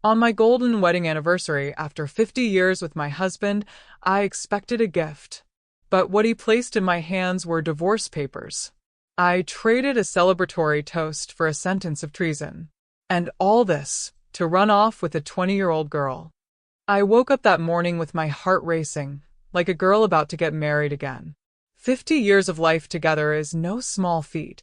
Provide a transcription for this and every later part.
On my golden wedding anniversary, after 50 years with my husband, I expected a gift. But what he placed in my hands were divorce papers. I traded a celebratory toast for a sentence of treason. And all this, to run off with a 20-year-old girl. I woke up that morning with my heart racing, like a girl about to get married again. 50 years of life together is no small feat.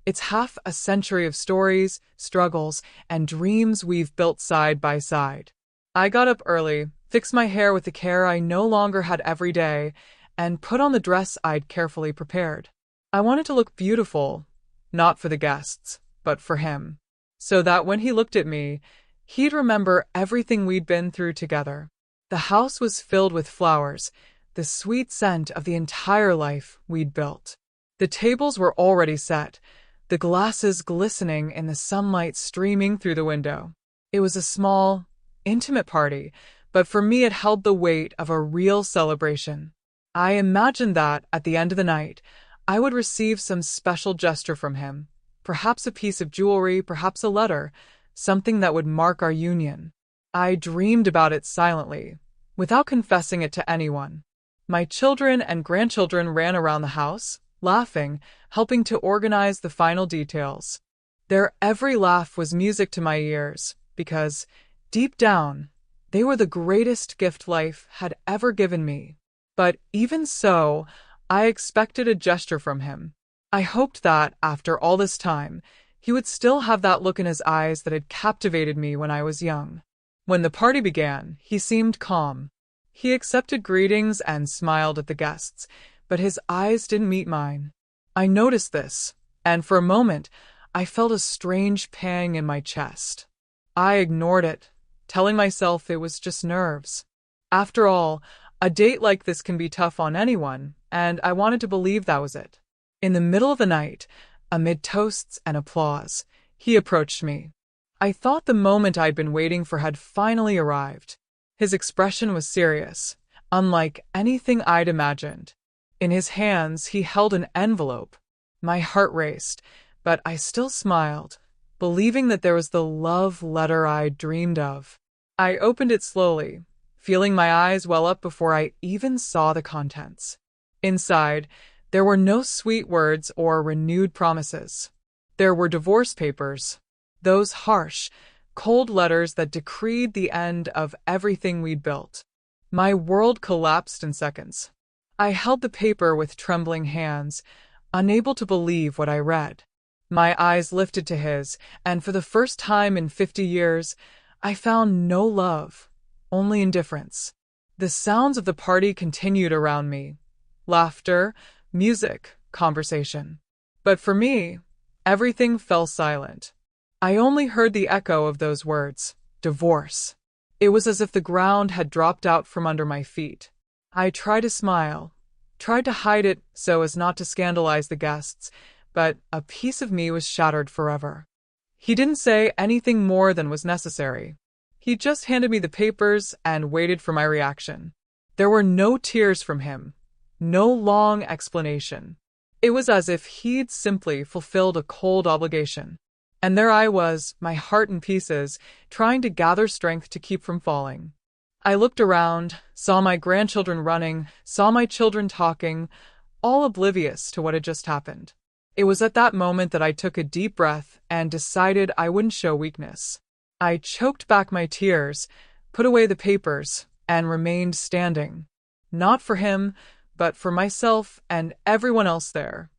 It's half a century of stories, struggles, and dreams we've built side by side. I got up early, fixed my hair with the care I no longer had every day, and put on the dress I'd carefully prepared. I wanted to look beautiful, not for the guests, but for him. So that when he looked at me, he'd remember everything we'd been through together. The house was filled with flowers, the sweet scent of the entire life we'd built. The tables were already set, the glasses glistening in the sunlight streaming through the window. It was a small, intimate party, but for me it held the weight of a real celebration. I imagined that, at the end of the night, I would receive some special gesture from him, perhaps a piece of jewelry, perhaps a letter, something that would mark our union. I dreamed about it silently, without confessing it to anyone. My children and grandchildren ran around the house, laughing, helping to organize the final details. Their every laugh was music to my ears, because, deep down, they were the greatest gift life had ever given me. But even so, I expected a gesture from him. I hoped that, after all this time, he would still have that look in his eyes that had captivated me when I was young. When the party began, he seemed calm. He accepted greetings and smiled at the guests, but his eyes didn't meet mine. I noticed this, and for a moment, I felt a strange pang in my chest. I ignored it, telling myself it was just nerves. After all, a date like this can be tough on anyone, and I wanted to believe that was it. In the middle of the night, amid toasts and applause, he approached me. I thought the moment I'd been waiting for had finally arrived. His expression was serious, unlike anything I'd imagined. In his hands, he held an envelope. My heart raced, but I still smiled, believing that there was the love letter I'd dreamed of. I opened it slowly, feeling my eyes well up before I even saw the contents. Inside, there were no sweet words or renewed promises. There were divorce papers, those harsh, cold letters that decreed the end of everything we'd built. My world collapsed in seconds. I held the paper with trembling hands, unable to believe what I read. My eyes lifted to his, and for the first time in 50 years, I found no love, only indifference. The sounds of the party continued around me. Laughter, music, conversation. But for me, everything fell silent. I only heard the echo of those words, divorce. It was as if the ground had dropped out from under my feet. I tried to smile, tried to hide it so as not to scandalize the guests, but a piece of me was shattered forever. He didn't say anything more than was necessary. He just handed me the papers and waited for my reaction. There were no tears from him, no long explanation. It was as if he'd simply fulfilled a cold obligation. And there I was, my heart in pieces, trying to gather strength to keep from falling. I looked around, saw my grandchildren running, saw my children talking, all oblivious to what had just happened. It was at that moment that I took a deep breath and decided I wouldn't show weakness. I choked back my tears, put away the papers, and remained standing. Not for him, but for myself and everyone else there.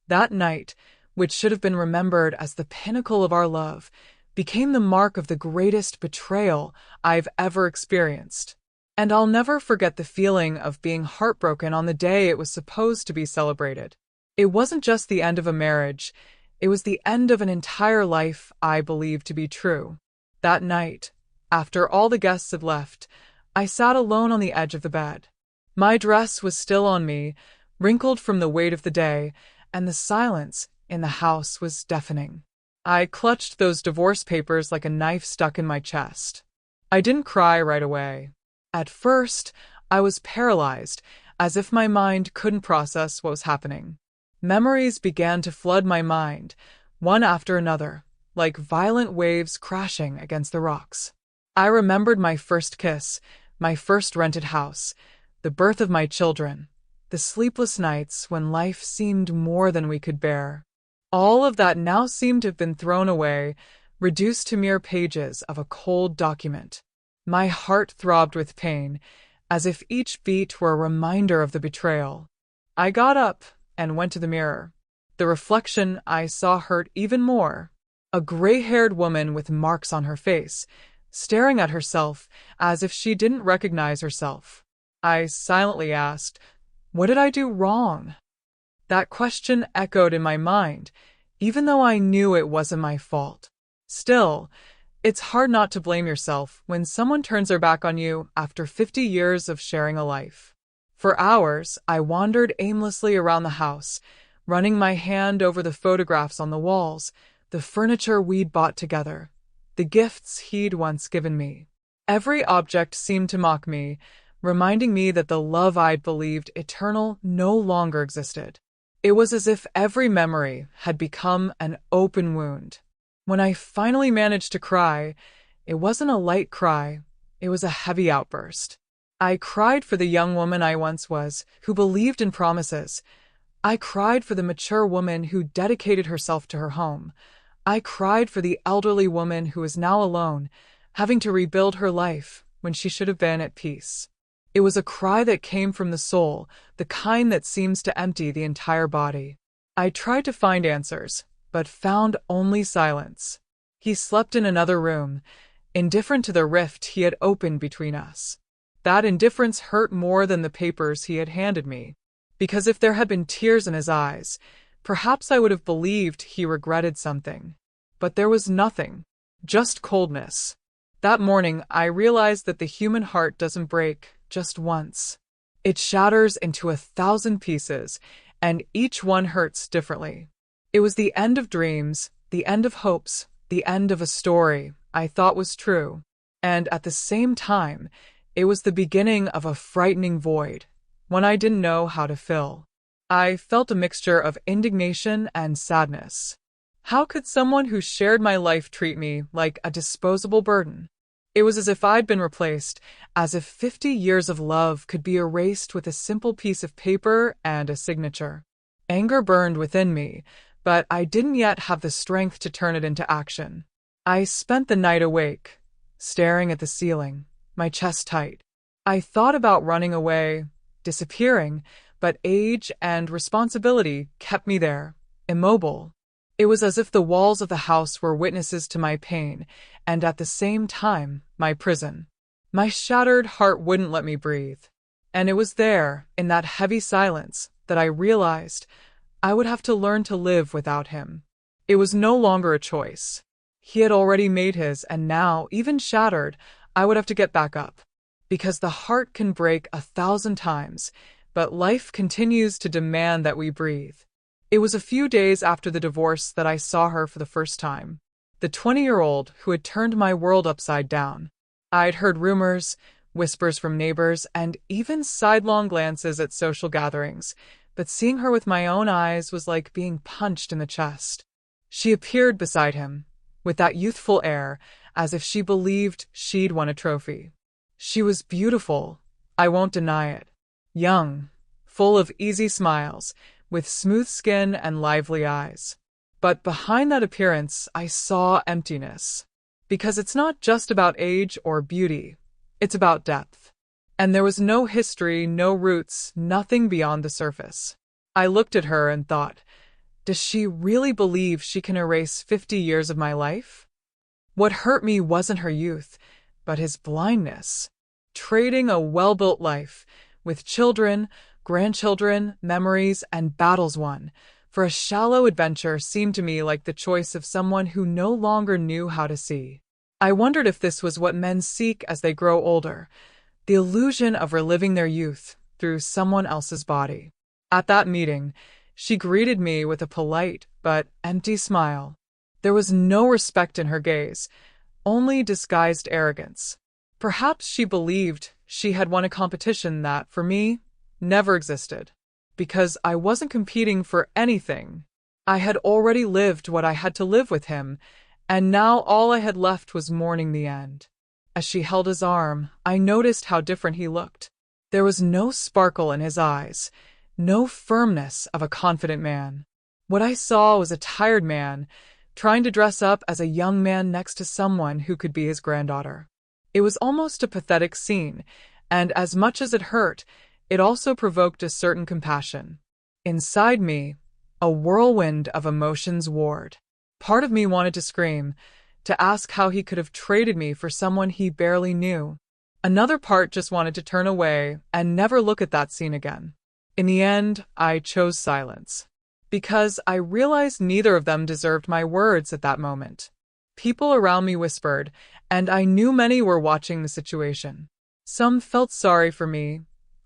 That night, which should have been remembered as the pinnacle of our love, became the mark of the greatest betrayal I've ever experienced. And I'll never forget the feeling of being heartbroken on the day it was supposed to be celebrated. It wasn't just the end of a marriage, it was the end of an entire life I believed to be true. That night, after all the guests had left, I sat alone on the edge of the bed. My dress was still on me, wrinkled from the weight of the day, and the silence in the house was deafening. I clutched those divorce papers like a knife stuck in my chest. I didn't cry right away. At first, I was paralyzed, as if my mind couldn't process what was happening. Memories began to flood my mind, one after another, like violent waves crashing against the rocks. I remembered my first kiss, my first rented house, the birth of my children, the sleepless nights when life seemed more than we could bear. All of that now seemed to have been thrown away, reduced to mere pages of a cold document. My heart throbbed with pain, as if each beat were a reminder of the betrayal. I got up and went to the mirror. The reflection I saw hurt even more. A gray-haired woman with marks on her face, staring at herself as if she didn't recognize herself. I silently asked, "What did I do wrong?" That question echoed in my mind, even though I knew it wasn't my fault. Still, it's hard not to blame yourself when someone turns their back on you after 50 years of sharing a life. For hours, I wandered aimlessly around the house, running my hand over the photographs on the walls, the furniture we'd bought together, the gifts he'd once given me. Every object seemed to mock me, reminding me that the love I'd believed eternal no longer existed. It was as if every memory had become an open wound. When I finally managed to cry, it wasn't a light cry, it was a heavy outburst. I cried for the young woman I once was, who believed in promises. I cried for the mature woman who dedicated herself to her home. I cried for the elderly woman who is now alone, having to rebuild her life when she should have been at peace. It was a cry that came from the soul, the kind that seems to empty the entire body. I tried to find answers, but found only silence. He slept in another room, indifferent to the rift he had opened between us. That indifference hurt more than the papers he had handed me, because if there had been tears in his eyes, perhaps I would have believed he regretted something. But there was nothing, just coldness. That morning, I realized that the human heart doesn't break just once. It shatters into 1,000 pieces, and each one hurts differently. It was the end of dreams, the end of hopes, the end of a story I thought was true, and at the same time, it was the beginning of a frightening void, one I didn't know how to fill. I felt a mixture of indignation and sadness. How could someone who shared my life treat me like a disposable burden? It was as if I'd been replaced, as if 50 years of love could be erased with a simple piece of paper and a signature. Anger burned within me, but I didn't yet have the strength to turn it into action. I spent the night awake, staring at the ceiling, my chest tight. I thought about running away, disappearing, but age and responsibility kept me there, immobile. It was as if the walls of the house were witnesses to my pain, and at the same time, my prison. My shattered heart wouldn't let me breathe. And it was there, in that heavy silence, that I realized I would have to learn to live without him. It was no longer a choice. He had already made his, and now, even shattered, I would have to get back up. Because the heart can break 1,000 times, but life continues to demand that we breathe. It was a few days after the divorce that I saw her for the first time. The 20-year-old who had turned my world upside down. I'd heard rumors, whispers from neighbors, and even sidelong glances at social gatherings, but seeing her with my own eyes was like being punched in the chest. She appeared beside him, with that youthful air, as if she believed she'd won a trophy. She was beautiful, I won't deny it. Young, full of easy smiles, with smooth skin and lively eyes. But behind that appearance, I saw emptiness. Because it's not just about age or beauty, it's about depth. And there was no history, no roots, nothing beyond the surface. I looked at her and thought, does she really believe she can erase 50 years of my life? What hurt me wasn't her youth, but his blindness. Trading a well-built life, with children, grandchildren, memories, and battles won, for a shallow adventure seemed to me like the choice of someone who no longer knew how to see. I wondered if this was what men seek as they grow older, the illusion of reliving their youth through someone else's body. At that meeting, she greeted me with a polite but empty smile. There was no respect in her gaze, only disguised arrogance. Perhaps she believed she had won a competition that, for me, never existed. Because I wasn't competing for anything. I had already lived what I had to live with him, and now all I had left was mourning the end. As she held his arm, I noticed how different he looked. There was no sparkle in his eyes, no firmness of a confident man. What I saw was a tired man trying to dress up as a young man next to someone who could be his granddaughter. It was almost a pathetic scene, and as much as it hurt, it also provoked a certain compassion. Inside me, a whirlwind of emotions warred. Part of me wanted to scream, to ask how he could have traded me for someone he barely knew. Another part just wanted to turn away and never look at that scene again. In the end, I chose silence, because I realized neither of them deserved my words at that moment. People around me whispered, and I knew many were watching the situation. Some felt sorry for me,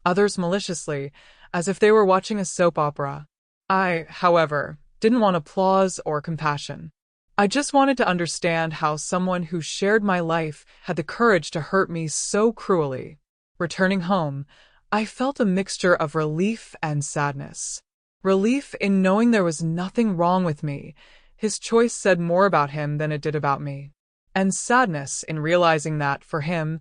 others maliciously, as if they were watching a soap opera. I, however, didn't want applause or compassion. I just wanted to understand how someone who shared my life had the courage to hurt me so cruelly. Returning home, I felt a mixture of relief and sadness. Relief in knowing there was nothing wrong with me. His choice said more about him than it did about me. And sadness in realizing that, for him,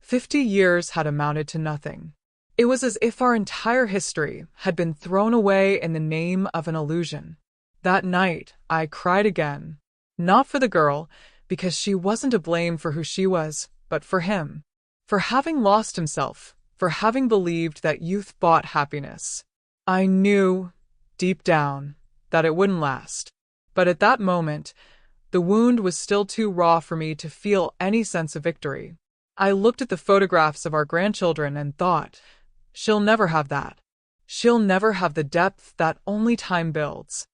50 years had amounted to nothing. It was as if our entire history had been thrown away in the name of an illusion. That night, I cried again. Not for the girl, because she wasn't to blame for who she was, but for him. For having lost himself, for having believed that youth bought happiness. I knew, deep down, that it wouldn't last. But at that moment, the wound was still too raw for me to feel any sense of victory. I looked at the photographs of our grandchildren and thought, she'll never have that. She'll never have the depth that only time builds.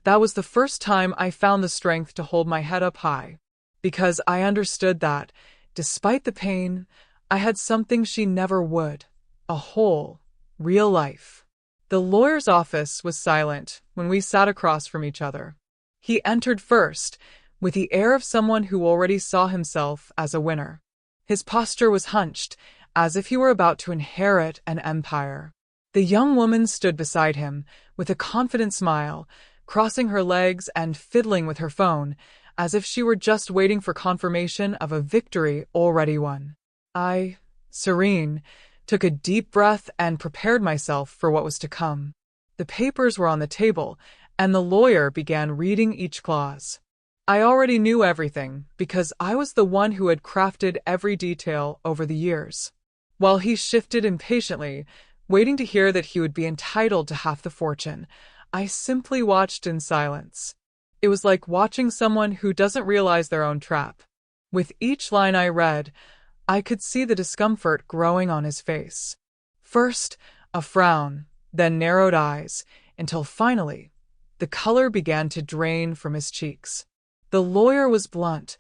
That was the first time I found the strength to hold my head up high, because I understood that, despite the pain, I had something she never would, a whole, real life. The lawyer's office was silent when we sat across from each other. He entered first, with the air of someone who already saw himself as a winner. His posture was hunched, as if he were about to inherit an empire. The young woman stood beside him, with a confident smile, crossing her legs and fiddling with her phone, as if she were just waiting for confirmation of a victory already won. I, serene, took a deep breath and prepared myself for what was to come. The papers were on the table, and the lawyer began reading each clause. I already knew everything, because I was the one who had crafted every detail over the years. While he shifted impatiently, waiting to hear that he would be entitled to half the fortune, I simply watched in silence. It was like watching someone who doesn't realize their own trap. With each line I read, I could see the discomfort growing on his face. First, a frown, then narrowed eyes, until finally, the color began to drain from his cheeks. The lawyer was blunt.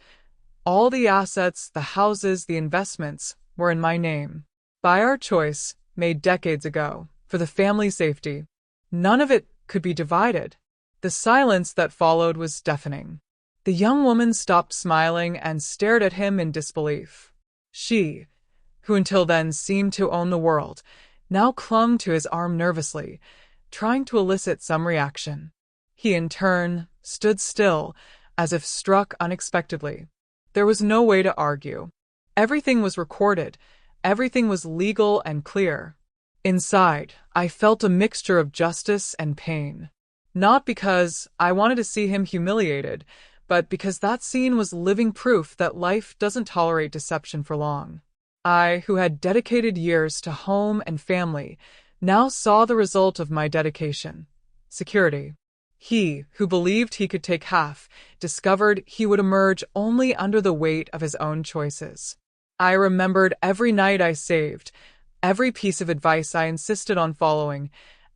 All the assets, the houses, the investments, were in my name. By our choice, made decades ago, for the family's safety. None of it could be divided. The silence that followed was deafening. The young woman stopped smiling and stared at him in disbelief. She, who until then seemed to own the world, now clung to his arm nervously, trying to elicit some reaction. He, in turn, stood still, as if struck unexpectedly. There was no way to argue. Everything was recorded. Everything was legal and clear. Inside, I felt a mixture of justice and pain. Not because I wanted to see him humiliated, but because that scene was living proof that life doesn't tolerate deception for long. I, who had dedicated years to home and family, now saw the result of my dedication: security. He, who believed he could take half, discovered he would emerge only under the weight of his own choices. I remembered every night I saved, every piece of advice I insisted on following,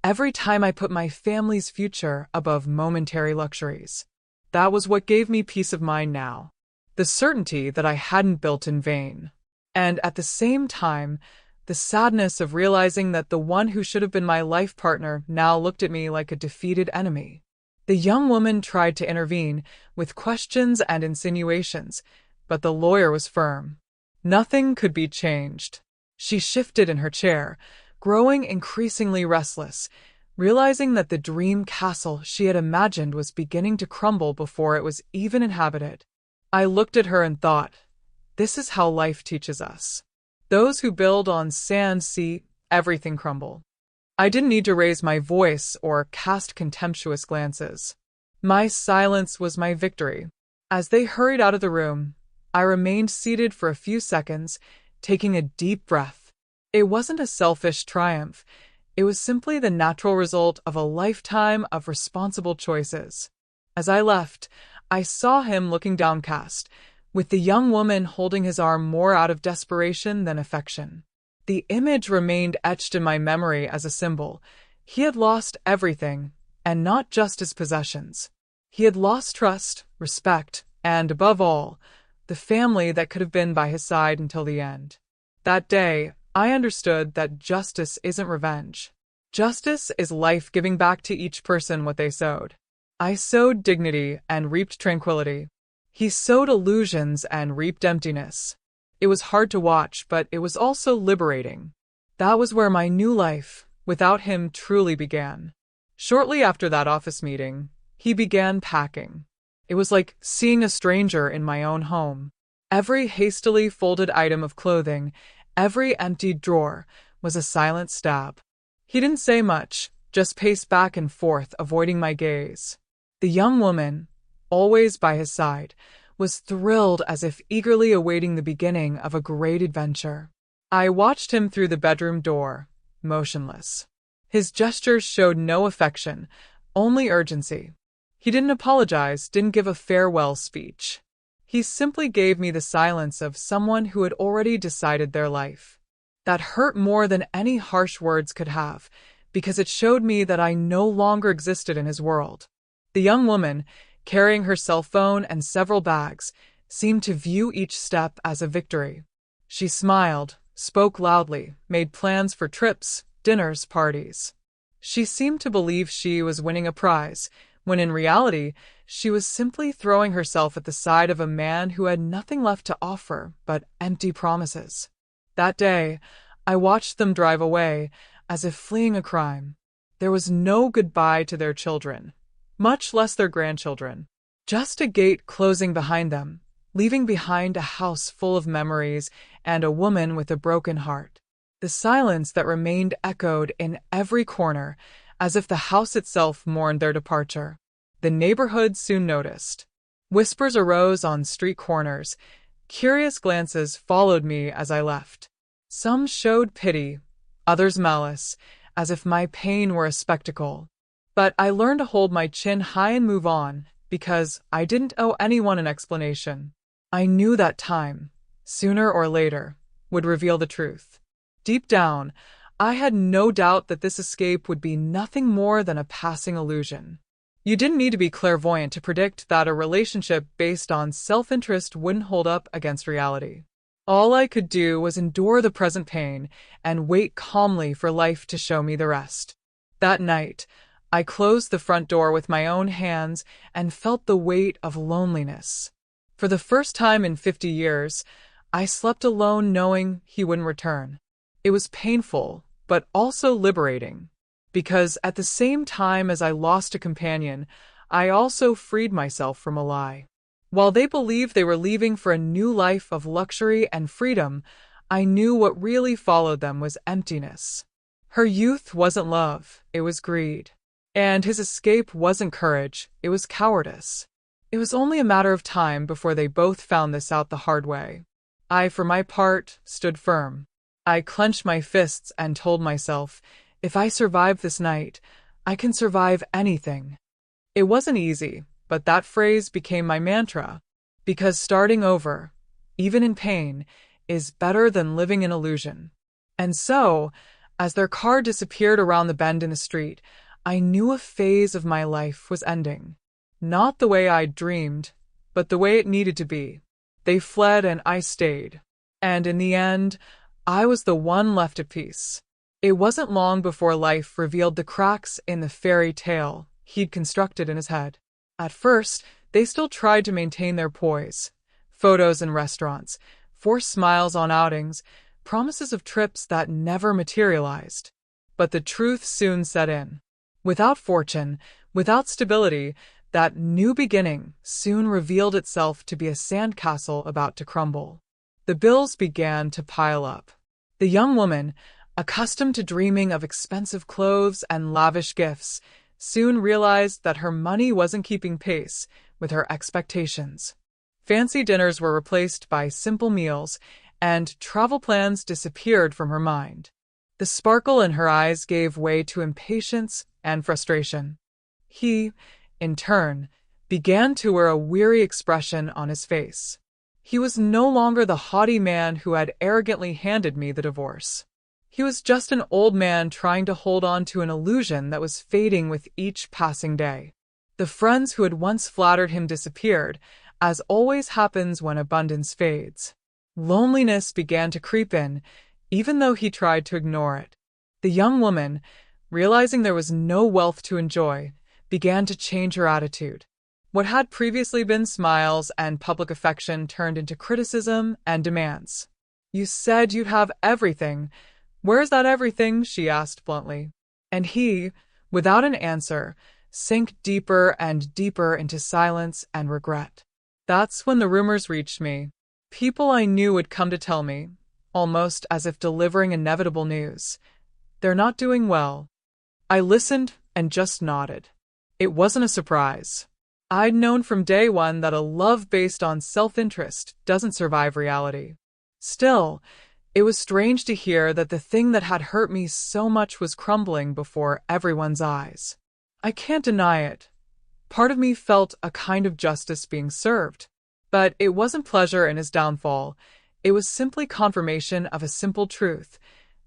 every time I put my family's future above momentary luxuries. That was what gave me peace of mind now, the certainty that I hadn't built in vain. And at the same time, the sadness of realizing that the one who should have been my life partner now looked at me like a defeated enemy. The young woman tried to intervene with questions and insinuations, but the lawyer was firm. Nothing could be changed. She shifted in her chair, growing increasingly restless, realizing that the dream castle she had imagined was beginning to crumble before it was even inhabited. I looked at her and thought, This is how life teaches us. Those who build on sand see everything crumble. I didn't need to raise my voice or cast contemptuous glances. My silence was my victory. As they hurried out of the room, I remained seated for a few seconds, taking a deep breath. It wasn't a selfish triumph. It was simply the natural result of a lifetime of responsible choices. As I left, I saw him looking downcast, with the young woman holding his arm more out of desperation than affection. The image remained etched in my memory as a symbol. He had lost everything, and not just his possessions. He had lost trust, respect, and, above all, the family that could have been by his side until the end. That day, I understood that justice isn't revenge. Justice is life giving back to each person what they sowed. I sowed dignity and reaped tranquility. He sowed illusions and reaped emptiness. It was hard to watch, but it was also liberating. That was where my new life, without him, truly began. Shortly after that office meeting, he began packing. It was like seeing a stranger in my own home. Every hastily folded item of clothing, every emptied drawer, was a silent stab. He didn't say much, just paced back and forth, avoiding my gaze. The young woman, always by his side, was thrilled, as if eagerly awaiting the beginning of a great adventure. I watched him through the bedroom door, motionless. His gestures showed no affection, only urgency. He didn't apologize, didn't give a farewell speech. He simply gave me the silence of someone who had already decided their life. That hurt more than any harsh words could have, because it showed me that I no longer existed in his world. The young woman, carrying her cell phone and several bags, seemed to view each step as a victory. She smiled, spoke loudly, made plans for trips, dinners, parties. She seemed to believe she was winning a prize, when in reality, she was simply throwing herself at the side of a man who had nothing left to offer but empty promises. That day, I watched them drive away, as if fleeing a crime. There was no goodbye to their children, much less their grandchildren. Just a gate closing behind them, leaving behind a house full of memories and a woman with a broken heart. The silence that remained echoed in every corner, as if the house itself mourned their departure. The neighborhood soon noticed. Whispers arose on street corners. Curious glances followed me as I left. Some showed pity, others malice, as if my pain were a spectacle. But I learned to hold my chin high and move on, because I didn't owe anyone an explanation. I knew that time, sooner or later, would reveal the truth. Deep down, I had no doubt that this escape would be nothing more than a passing illusion. You didn't need to be clairvoyant to predict that a relationship based on self-interest wouldn't hold up against reality. All I could do was endure the present pain and wait calmly for life to show me the rest. That night, I closed the front door with my own hands and felt the weight of loneliness. For the first time in 50 years, I slept alone knowing he wouldn't return. It was painful, but also liberating, because at the same time as I lost a companion, I also freed myself from a lie. While they believed they were leaving for a new life of luxury and freedom, I knew what really followed them was emptiness. Her youth wasn't love, it was greed. And his escape wasn't courage, it was cowardice. It was only a matter of time before they both found this out the hard way. I, for my part, stood firm. I clenched my fists and told myself, if I survive this night, I can survive anything. It wasn't easy, but that phrase became my mantra, because starting over, even in pain, is better than living in illusion. And so, as their car disappeared around the bend in the street, I knew a phase of my life was ending. Not the way I'd dreamed, but the way it needed to be. They fled and I stayed. And in the end, I was the one left at peace. It wasn't long before life revealed the cracks in the fairy tale he'd constructed in his head. At first, they still tried to maintain their poise. Photos in restaurants, forced smiles on outings, promises of trips that never materialized. But the truth soon set in. Without fortune, without stability, that new beginning soon revealed itself to be a sandcastle about to crumble. The bills began to pile up. The young woman, accustomed to dreaming of expensive clothes and lavish gifts, soon realized that her money wasn't keeping pace with her expectations. Fancy dinners were replaced by simple meals, and travel plans disappeared from her mind. The sparkle in her eyes gave way to impatience and frustration. He, in turn, began to wear a weary expression on his face. He was no longer the haughty man who had arrogantly handed me the divorce. He was just an old man trying to hold on to an illusion that was fading with each passing day. The friends who had once flattered him disappeared, as always happens when abundance fades. Loneliness began to creep in, even though he tried to ignore it. The young woman, realizing there was no wealth to enjoy, began to change her attitude. What had previously been smiles and public affection turned into criticism and demands. "You said you'd have everything. Where's that everything?" she asked bluntly. And he, without an answer, sank deeper and deeper into silence and regret. That's when the rumors reached me. People I knew would come to tell me, almost as if delivering inevitable news. "They're not doing well." I listened and just nodded. It wasn't a surprise. I'd known from day one that a love based on self-interest doesn't survive reality. Still, it was strange to hear that the thing that had hurt me so much was crumbling before everyone's eyes. I can't deny it. Part of me felt a kind of justice being served. But it wasn't pleasure in his downfall. It was simply confirmation of a simple truth.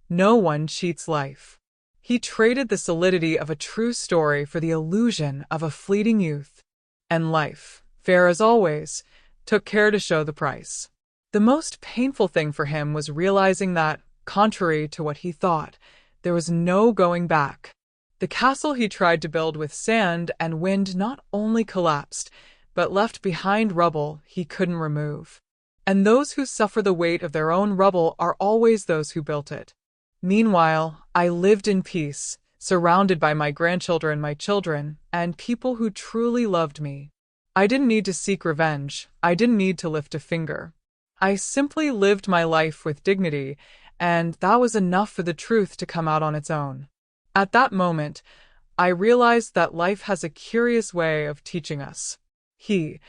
No one cheats life. He traded the solidity of a true story for the illusion of a fleeting youth. And life, fair as always, took care to show the price. The most painful thing for him was realizing that, contrary to what he thought, there was no going back. The castle he tried to build with sand and wind not only collapsed, but left behind rubble he couldn't remove. And those who suffer the weight of their own rubble are always those who built it. Meanwhile, I lived in peace, surrounded by my grandchildren, my children, and people who truly loved me. I didn't need to seek revenge. I didn't need to lift a finger. I simply lived my life with dignity, and that was enough for the truth to come out on its own. At that moment, I realized that life has a curious way of teaching us. He,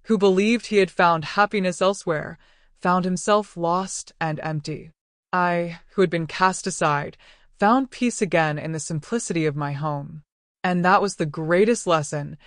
who believed he had found happiness elsewhere, found himself lost and empty. I, who had been cast aside, found peace again in the simplicity of my home. And that was the greatest lesson.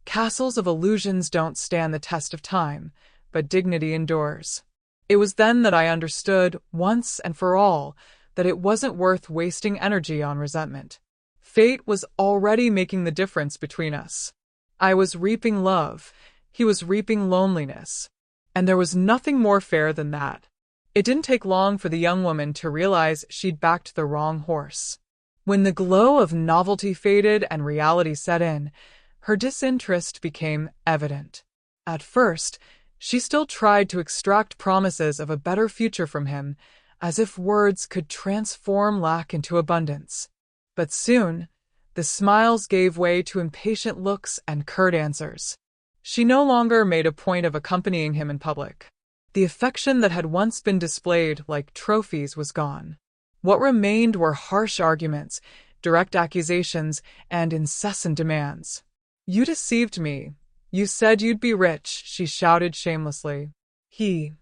Castles of illusions don't stand the test of time, but dignity endures. It was then that I understood, once and for all, that it wasn't worth wasting energy on resentment. Fate was already making the difference between us. I was reaping love, he was reaping loneliness. And there was nothing more fair than that. It didn't take long for the young woman to realize she'd backed the wrong horse. When the glow of novelty faded and reality set in, her disinterest became evident. At first, she still tried to extract promises of a better future from him, as if words could transform lack into abundance. But soon, the smiles gave way to impatient looks and curt answers. She no longer made a point of accompanying him in public. The affection that had once been displayed like trophies was gone. What remained were harsh arguments, direct accusations, and incessant demands. "You deceived me. You said you'd be rich," she shouted shamelessly. He,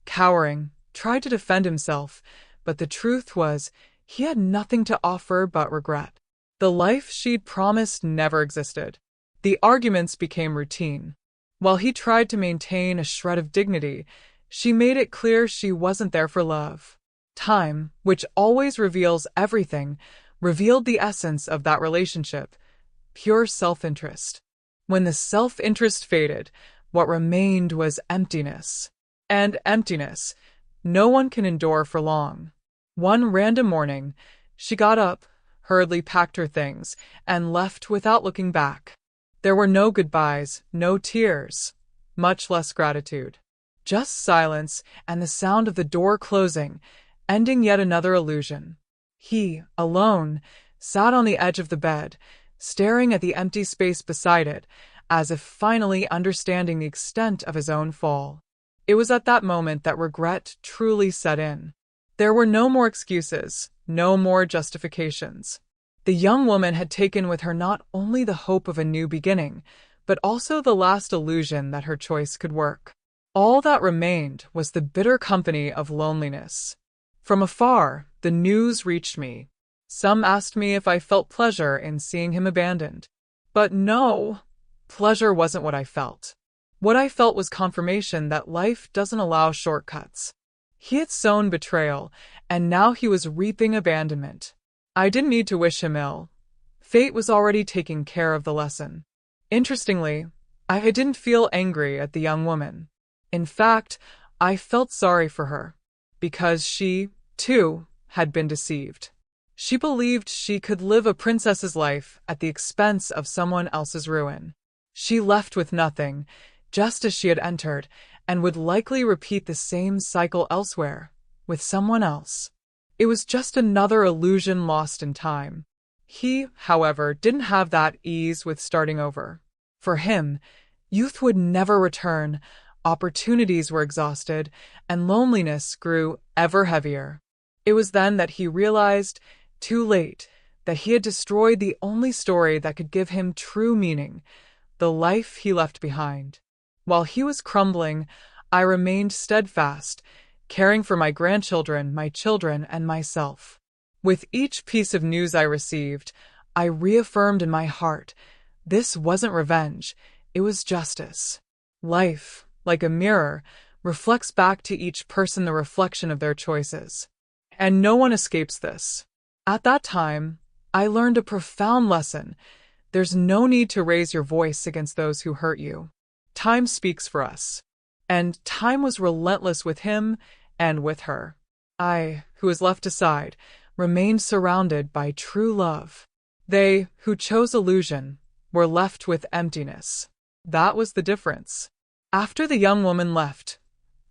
cowering, tried to defend himself, but the truth was, he had nothing to offer but regret. The life she'd promised never existed. The arguments became routine. While he tried to maintain a shred of dignity, she made it clear she wasn't there for love. Time, which always reveals everything, revealed the essence of that relationship: pure self-interest. When the self-interest faded, what remained was emptiness. And emptiness, no one can endure for long. One random morning, she got up, hurriedly packed her things, and left without looking back. There were no goodbyes, no tears, much less gratitude. Just silence and the sound of the door closing, ending yet another illusion. He, alone, sat on the edge of the bed, staring at the empty space beside it, as if finally understanding the extent of his own fall. It was at that moment that regret truly set in. There were no more excuses, no more justifications. The young woman had taken with her not only the hope of a new beginning, but also the last illusion that her choice could work. All that remained was the bitter company of loneliness. From afar, the news reached me. Some asked me if I felt pleasure in seeing him abandoned. But no, pleasure wasn't what I felt. What I felt was confirmation that life doesn't allow shortcuts. He had sown betrayal, and now he was reaping abandonment. I didn't need to wish him ill. Fate was already taking care of the lesson. Interestingly, I didn't feel angry at the young woman. In fact, I felt sorry for her, because she, too, had been deceived. She believed she could live a princess's life at the expense of someone else's ruin. She left with nothing, just as she had entered, and would likely repeat the same cycle elsewhere, with someone else. It was just another illusion lost in time. He, however, didn't have that ease with starting over. For him, youth would never return, opportunities were exhausted, and loneliness grew ever heavier. It was then that he realized, too late, that he had destroyed the only story that could give him true meaning, the life he left behind. While he was crumbling, I remained steadfast, caring for my grandchildren, my children, and myself. With each piece of news I received, I reaffirmed in my heart, this wasn't revenge, it was justice. Life, like a mirror, reflects back to each person the reflection of their choices. And no one escapes this. At that time, I learned a profound lesson. There's no need to raise your voice against those who hurt you. Time speaks for us. And time was relentless with him and with her. I, who was left aside, remained surrounded by true love. They, who chose illusion, were left with emptiness. That was the difference. After the young woman left,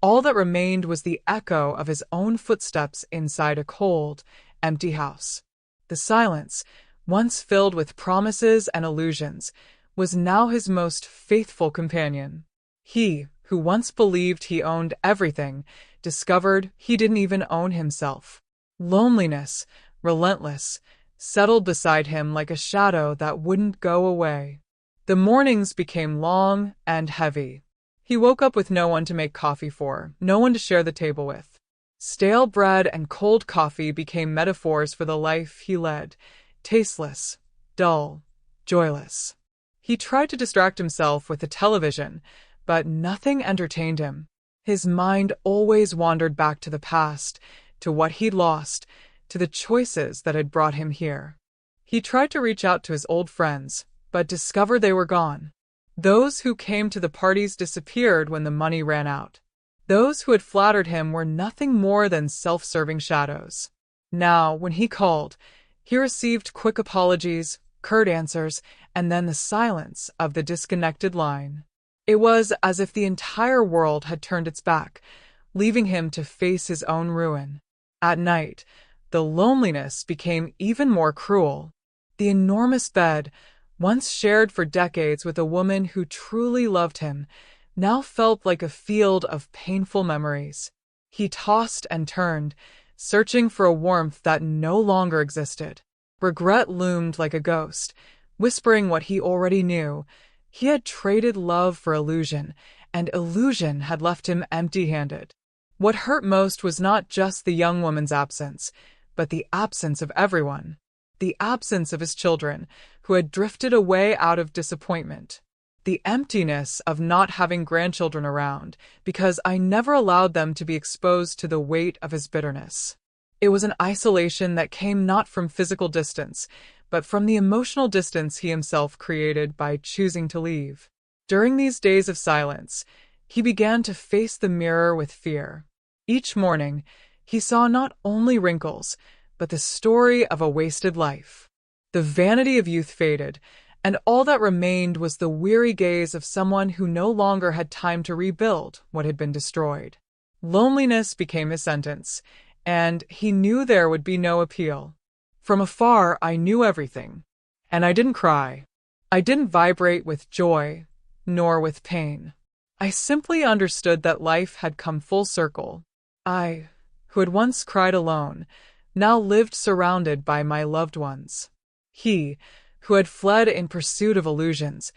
all that remained was the echo of his own footsteps inside a cold, empty house. The silence, once filled with promises and illusions, was now his most faithful companion. He, who once believed he owned everything, discovered he didn't even own himself. Loneliness, relentless, settled beside him like a shadow that wouldn't go away. The mornings became long and heavy. He woke up with no one to make coffee for, no one to share the table with. Stale bread and cold coffee became metaphors for the life he led, tasteless, dull, joyless. He tried to distract himself with the television, but nothing entertained him. His mind always wandered back to the past, to what he'd lost, to the choices that had brought him here. He tried to reach out to his old friends, but discovered they were gone. Those who came to the parties disappeared when the money ran out. Those who had flattered him were nothing more than self-serving shadows. Now, when he called, he received quick apologies, curt answers, and then the silence of the disconnected line. It was as if the entire world had turned its back, leaving him to face his own ruin. At night, the loneliness became even more cruel. The enormous bed, once shared for decades with a woman who truly loved him, now felt like a field of painful memories. He tossed and turned, searching for a warmth that no longer existed. Regret loomed like a ghost, whispering what he already knew. He had traded love for illusion, and illusion had left him empty-handed. What hurt most was not just the young woman's absence, but the absence of everyone. The absence of his children, who had drifted away out of disappointment. The emptiness of not having grandchildren around, because I never allowed them to be exposed to the weight of his bitterness. It was an isolation that came not from physical distance, but from the emotional distance he himself created by choosing to leave. During these days of silence, he began to face the mirror with fear. Each morning, he saw not only wrinkles, but the story of a wasted life. The vanity of youth faded, and all that remained was the weary gaze of someone who no longer had time to rebuild what had been destroyed. Loneliness became his sentence, and he knew there would be no appeal. From afar, I knew everything, and I didn't cry. I didn't vibrate with joy, nor with pain. I simply understood that life had come full circle. I, who had once cried alone, now lived surrounded by my loved ones. He, who had fled in pursuit of illusions,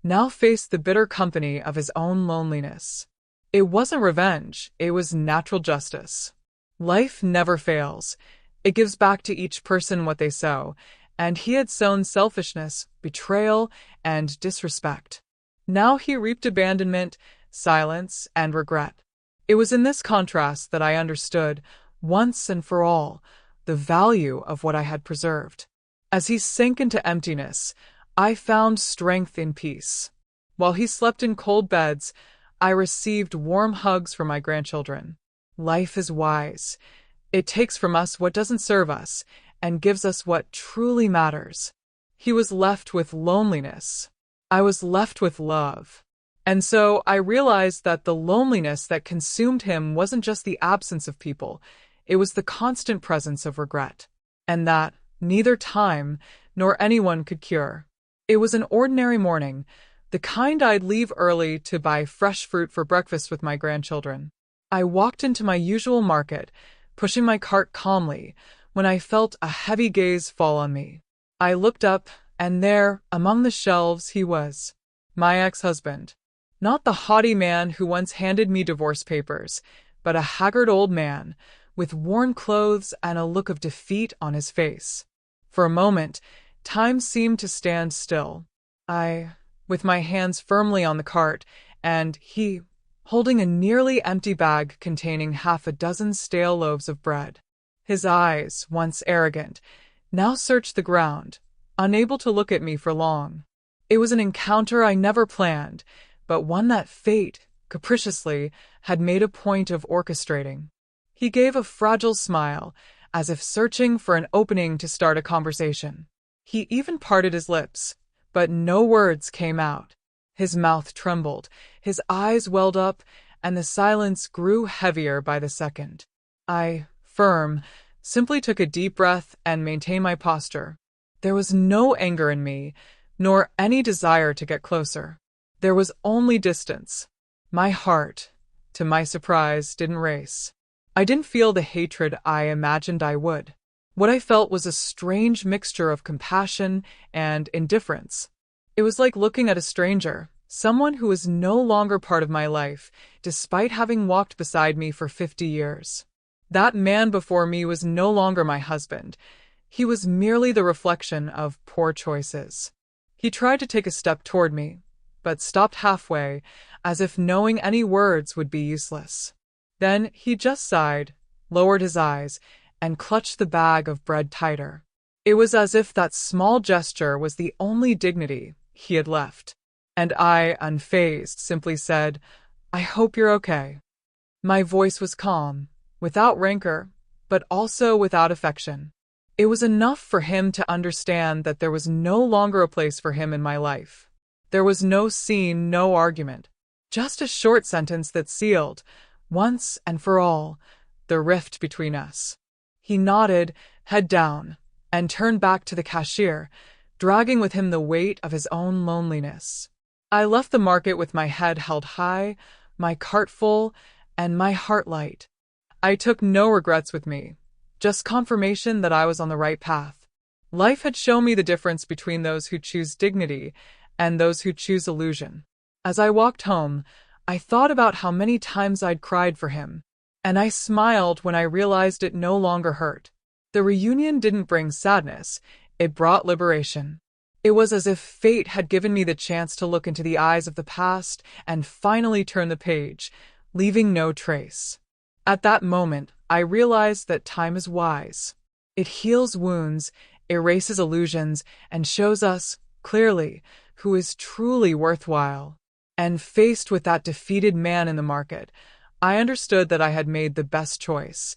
now faced the bitter company of his own loneliness. It wasn't revenge, it was natural justice. Life never fails. It gives back to each person what they sow, and he had sown selfishness, betrayal, and disrespect. Now he reaped abandonment, silence, and regret. It was in this contrast that I understood, once and for all, the value of what I had preserved. As he sank into emptiness, I found strength in peace. While he slept in cold beds, I received warm hugs from my grandchildren. Life is wise. It takes from us what doesn't serve us and gives us what truly matters. He was left with loneliness. I was left with love. And so I realized that the loneliness that consumed him wasn't just the absence of people, it was the constant presence of regret. And that neither time nor anyone could cure. It was an ordinary morning, the kind I'd leave early to buy fresh fruit for breakfast with my grandchildren. I walked into my usual market, pushing my cart calmly, when I felt a heavy gaze fall on me. I looked up, and there, among the shelves, he was. My ex-husband. Not the haughty man who once handed me divorce papers, but a haggard old man, with worn clothes and a look of defeat on his face. For a moment, time seemed to stand still. With my hands firmly on the cart, and he, holding a nearly empty bag containing half a dozen stale loaves of bread. His eyes, once arrogant, now searched the ground, unable to look at me for long. It was an encounter I never planned, but one that fate, capriciously, had made a point of orchestrating. He gave a fragile smile, as if searching for an opening to start a conversation. He even parted his lips, but no words came out. His mouth trembled, his eyes welled up, and the silence grew heavier by the second. I, firm, simply took a deep breath and maintained my posture. There was no anger in me, nor any desire to get closer. There was only distance. My heart, to my surprise, didn't race. I didn't feel the hatred I imagined I would. What I felt was a strange mixture of compassion and indifference. It was like looking at a stranger, someone who was no longer part of my life, despite having walked beside me for 50 years. That man before me was no longer my husband. He was merely the reflection of poor choices. He tried to take a step toward me, but stopped halfway, as if knowing any words would be useless. Then he just sighed, lowered his eyes, and clutched the bag of bread tighter. It was as if that small gesture was the only dignity he had left. And I, unfazed, simply said, "I hope you're okay." My voice was calm, without rancor, but also without affection. It was enough for him to understand that there was no longer a place for him in my life. There was no scene, no argument, just a short sentence that sealed, once and for all, the rift between us. He nodded, head down, and turned back to the cashier, dragging with him the weight of his own loneliness. I left the market with my head held high, my cart full, and my heart light. I took no regrets with me, just confirmation that I was on the right path. Life had shown me the difference between those who choose dignity and those who choose illusion. As I walked home, I thought about how many times I'd cried for him, and I smiled when I realized it no longer hurt. The reunion didn't bring sadness, it brought liberation. It was as if fate had given me the chance to look into the eyes of the past and finally turn the page, leaving no trace. At that moment, I realized that time is wise. It heals wounds, erases illusions, and shows us, clearly, who is truly worthwhile. And faced with that defeated man in the market, I understood that I had made the best choice,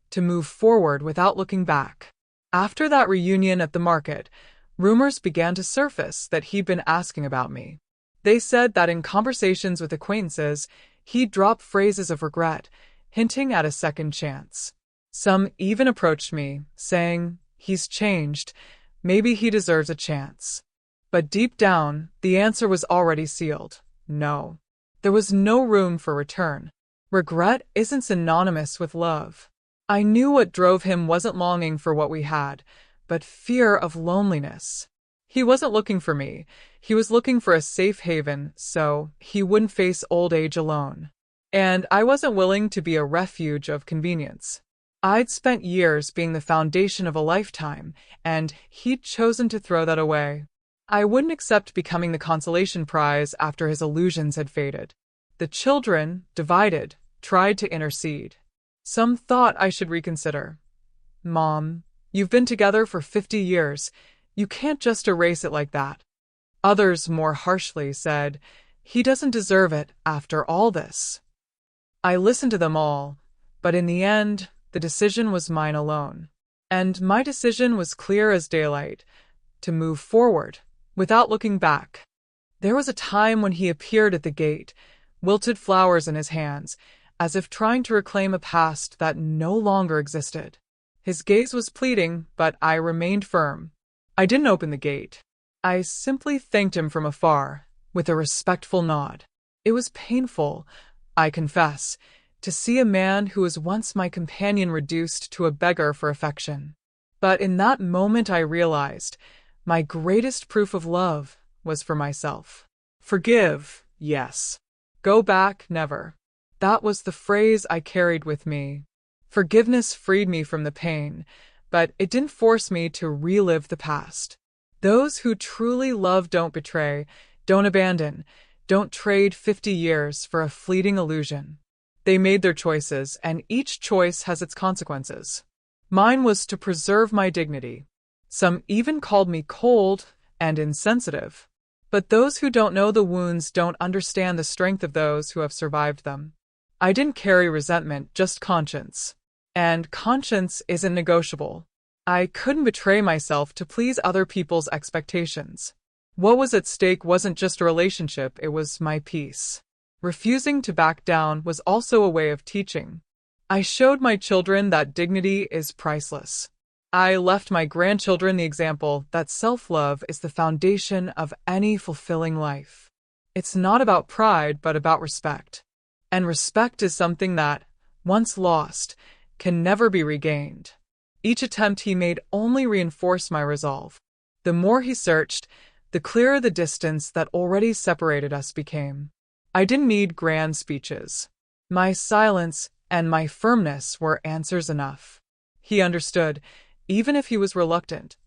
to move forward without looking back. After that reunion at the market, rumors began to surface that he'd been asking about me. They said that in conversations with acquaintances, he'd drop phrases of regret, hinting at a second chance. Some even approached me, saying, "He's changed, maybe he deserves a chance." But deep down, the answer was already sealed. No. There was no room for return. Regret isn't synonymous with love. I knew what drove him wasn't longing for what we had, but fear of loneliness. He wasn't looking for me. He was looking for a safe haven so he wouldn't face old age alone. And I wasn't willing to be a refuge of convenience. I'd spent years being the foundation of a lifetime, and he'd chosen to throw that away. I wouldn't accept becoming the consolation prize after his illusions had faded. The children, divided, tried to intercede. Some thought I should reconsider. Mom, you've been together for 50 years. You can't just erase it like that. Others, more harshly, said, he doesn't deserve it after all this. I listened to them all, but in the end, the decision was mine alone. And my decision was clear as daylight, to move forward, without looking back. There was a time when he appeared at the gate, wilted flowers in his hands, as if trying to reclaim a past that no longer existed. His gaze was pleading, but I remained firm. I didn't open the gate. I simply thanked him from afar, with a respectful nod. It was painful, I confess, to see a man who was once my companion reduced to a beggar for affection. But in that moment I realized my greatest proof of love was for myself. Forgive, yes. Go back, never. That was the phrase I carried with me. Forgiveness freed me from the pain, but it didn't force me to relive the past. Those who truly love don't betray, don't abandon, don't trade 50 years for a fleeting illusion. They made their choices, and each choice has its consequences. Mine was to preserve my dignity. Some even called me cold and insensitive. But those who don't know the wounds don't understand the strength of those who have survived them. I didn't carry resentment, just conscience. And conscience isn't negotiable. I couldn't betray myself to please other people's expectations. What was at stake wasn't just a relationship, it was my peace. Refusing to back down was also a way of teaching. I showed my children that dignity is priceless. I left my grandchildren the example that self-love is the foundation of any fulfilling life. It's not about pride, but about respect. And respect is something that, once lost, can never be regained. Each attempt he made only reinforced my resolve. The more he searched, the clearer the distance that already separated us became. I didn't need grand speeches. My silence and my firmness were answers enough. He understood, even if he was reluctant.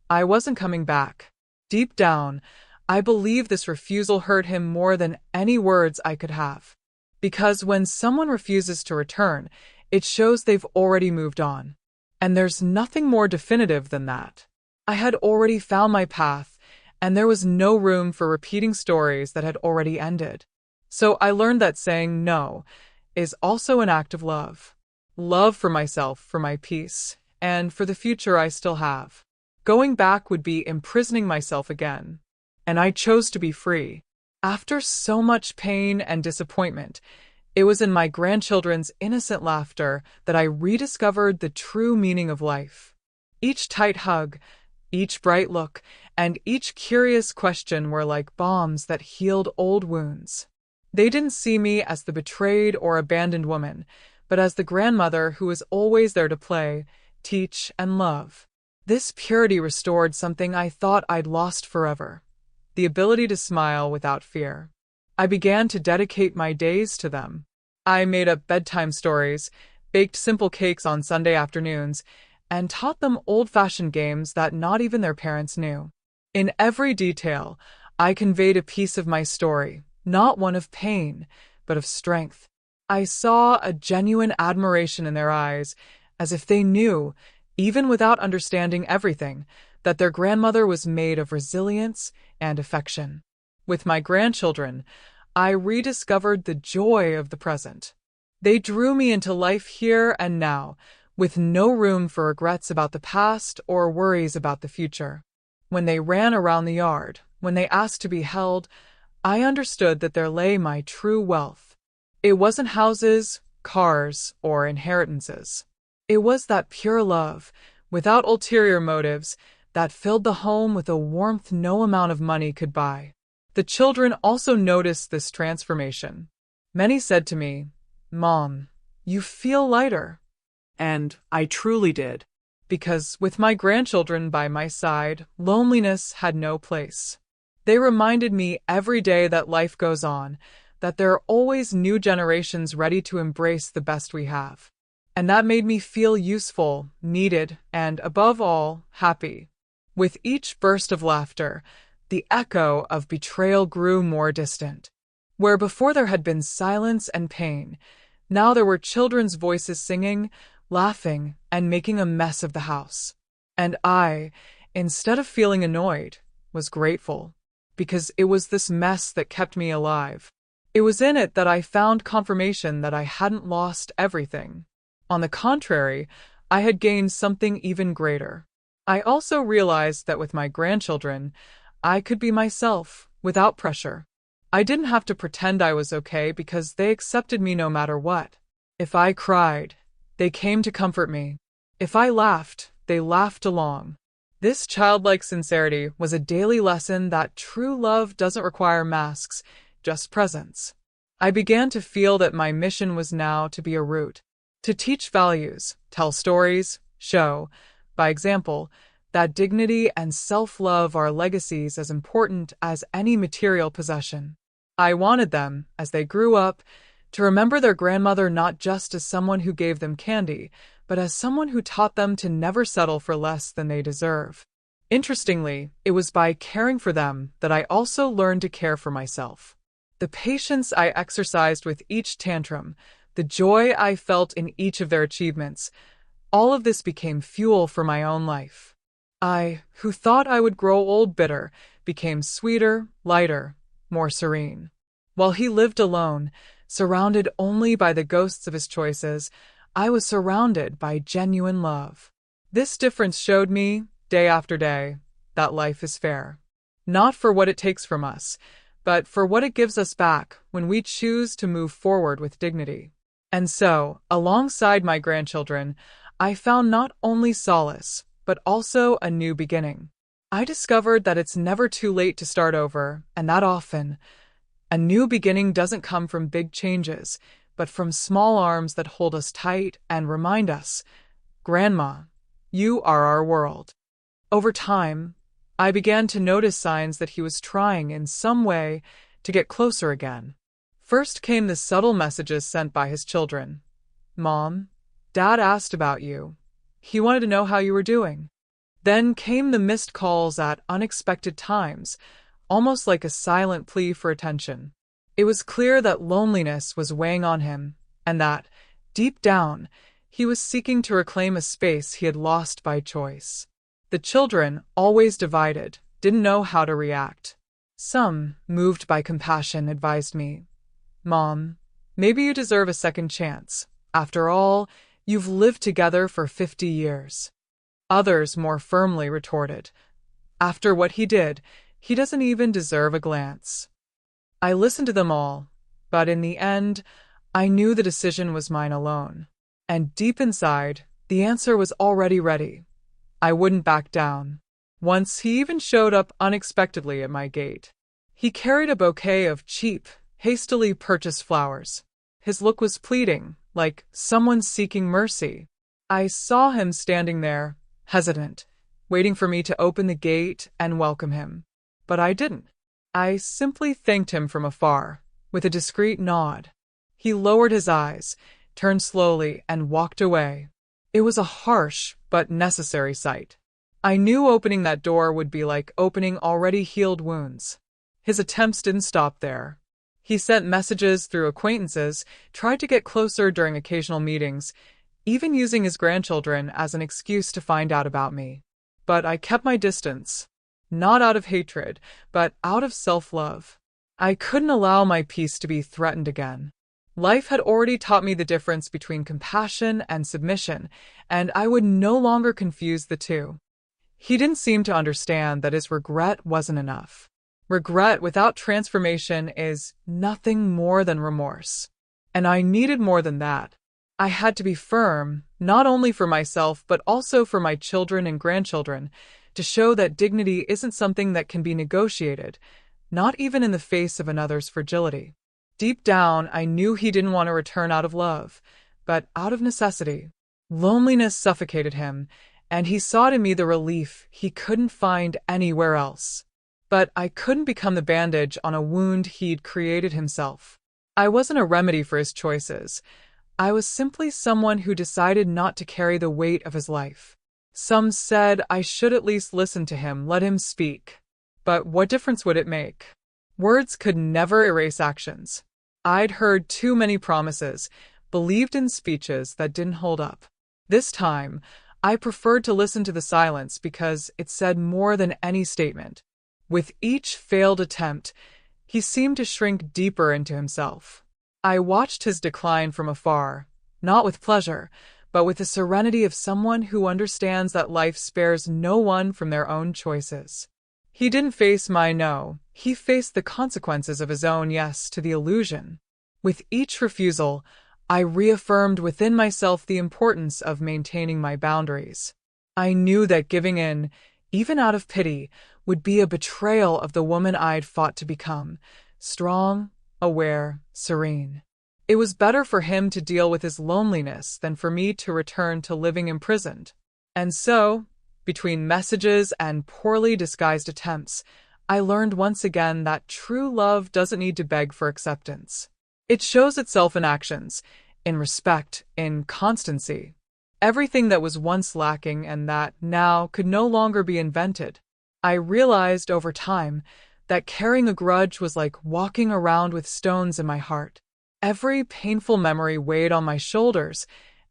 I wasn't coming back. Deep down, I believe this refusal hurt him more than any words I could have. Because when someone refuses to return, it shows they've already moved on. And there's nothing more definitive than that. I had already found my path, and there was no room for repeating stories that had already ended. So I learned that saying no is also an act of love. Love for myself, for my peace, and for the future I still have. Going back would be imprisoning myself again. And I chose to be free. After so much pain and disappointment, it was in my grandchildren's innocent laughter that I rediscovered the true meaning of life. Each tight hug, each bright look, and each curious question were like balms that healed old wounds. They didn't see me as the betrayed or abandoned woman, but as the grandmother who was always there to play, teach, and love. This purity restored something I thought I'd lost forever: the ability to smile without fear. I began to dedicate my days to them. I made up bedtime stories, baked simple cakes on Sunday afternoons, and taught them old-fashioned games that not even their parents knew. In every detail, I conveyed a piece of my story, not one of pain, but of strength. I saw a genuine admiration in their eyes, as if they knew, even without understanding everything, that their grandmother was made of resilience and affection. With my grandchildren, I rediscovered the joy of the present. They drew me into life here and now, with no room for regrets about the past or worries about the future. When they ran around the yard, when they asked to be held, I understood that there lay my true wealth. It wasn't houses, cars, or inheritances. It was that pure love, without ulterior motives, that filled the home with a warmth no amount of money could buy. The children also noticed this transformation. Many said to me, "Mom, you feel lighter." And I truly did, because with my grandchildren by my side, loneliness had no place. They reminded me every day that life goes on, that there are always new generations ready to embrace the best we have. And that made me feel useful, needed, and above all, happy. With each burst of laughter, the echo of betrayal grew more distant. Where before there had been silence and pain, now there were children's voices singing, laughing, and making a mess of the house. And I, instead of feeling annoyed, was grateful, because it was this mess that kept me alive. It was in it that I found confirmation that I hadn't lost everything. On the contrary, I had gained something even greater. I also realized that with my grandchildren, I could be myself, without pressure. I didn't have to pretend I was okay because they accepted me no matter what. If I cried, they came to comfort me. If I laughed, they laughed along. This childlike sincerity was a daily lesson that true love doesn't require masks, just presence. I began to feel that my mission was now to be a root, to teach values, tell stories, show, by example, that dignity and self-love are legacies as important as any material possession. I wanted them, as they grew up, to remember their grandmother not just as someone who gave them candy, but as someone who taught them to never settle for less than they deserve. Interestingly, it was by caring for them that I also learned to care for myself. The patience I exercised with each tantrum, the joy I felt in each of their achievements, all of this became fuel for my own life. I, who thought I would grow old bitter, became sweeter, lighter, more serene. While he lived alone, surrounded only by the ghosts of his choices, I was surrounded by genuine love. This difference showed me, day after day, that life is fair. Not for what it takes from us, but for what it gives us back when we choose to move forward with dignity. And so, alongside my grandchildren, I found not only solace, but also a new beginning. I discovered that it's never too late to start over, and that often, a new beginning doesn't come from big changes, but from small arms that hold us tight and remind us, "Grandma, you are our world." Over time, I began to notice signs that he was trying in some way to get closer again. First came the subtle messages sent by his children. "Mom, Dad asked about you. He wanted to know how you were doing." Then came the missed calls at unexpected times, almost like a silent plea for attention. It was clear that loneliness was weighing on him, and that, deep down, he was seeking to reclaim a space he had lost by choice. The children, always divided, didn't know how to react. Some, moved by compassion, advised me, "Mom, maybe you deserve a second chance. After all, you've lived together for 50 years. Others more firmly retorted, "After what he did, he doesn't even deserve a glance." I listened to them all, but in the end, I knew the decision was mine alone. And deep inside, the answer was already ready. I wouldn't back down. Once he even showed up unexpectedly at my gate. He carried a bouquet of cheap, hastily purchased flowers. His look was pleading, like someone seeking mercy. I saw him standing there, hesitant, waiting for me to open the gate and welcome him. But I didn't. I simply thanked him from afar, with a discreet nod. He lowered his eyes, turned slowly, and walked away. It was a harsh but necessary sight. I knew opening that door would be like opening already healed wounds. His attempts didn't stop there. He sent messages through acquaintances, tried to get closer during occasional meetings, even using his grandchildren as an excuse to find out about me. But I kept my distance, not out of hatred, but out of self-love. I couldn't allow my peace to be threatened again. Life had already taught me the difference between compassion and submission, and I would no longer confuse the two. He didn't seem to understand that his regret wasn't enough. Regret without transformation is nothing more than remorse. And I needed more than that. I had to be firm, not only for myself but also for my children and grandchildren, to show that dignity isn't something that can be negotiated, not even in the face of another's fragility. Deep down, I knew he didn't want to return out of love, but out of necessity. Loneliness suffocated him, and he sought in me the relief he couldn't find anywhere else. But I couldn't become the bandage on a wound he'd created himself. I wasn't a remedy for his choices. I was simply someone who decided not to carry the weight of his life. Some said I should at least listen to him, let him speak. But what difference would it make? Words could never erase actions. I'd heard too many promises, believed in speeches that didn't hold up. This time, I preferred to listen to the silence because it said more than any statement. With each failed attempt, he seemed to shrink deeper into himself. I watched his decline from afar, not with pleasure, but with the serenity of someone who understands that life spares no one from their own choices. He didn't face my no, he faced the consequences of his own yes to the illusion. With each refusal, I reaffirmed within myself the importance of maintaining my boundaries. I knew that giving in, even out of pity, would be a betrayal of the woman I'd fought to become, strong, aware, serene. It was better for him to deal with his loneliness than for me to return to living imprisoned. And so, between messages and poorly disguised attempts, I learned once again that true love doesn't need to beg for acceptance. It shows itself in actions, in respect, in constancy. Everything that was once lacking and that now could no longer be invented. I realized over time that carrying a grudge was like walking around with stones in my heart. Every painful memory weighed on my shoulders,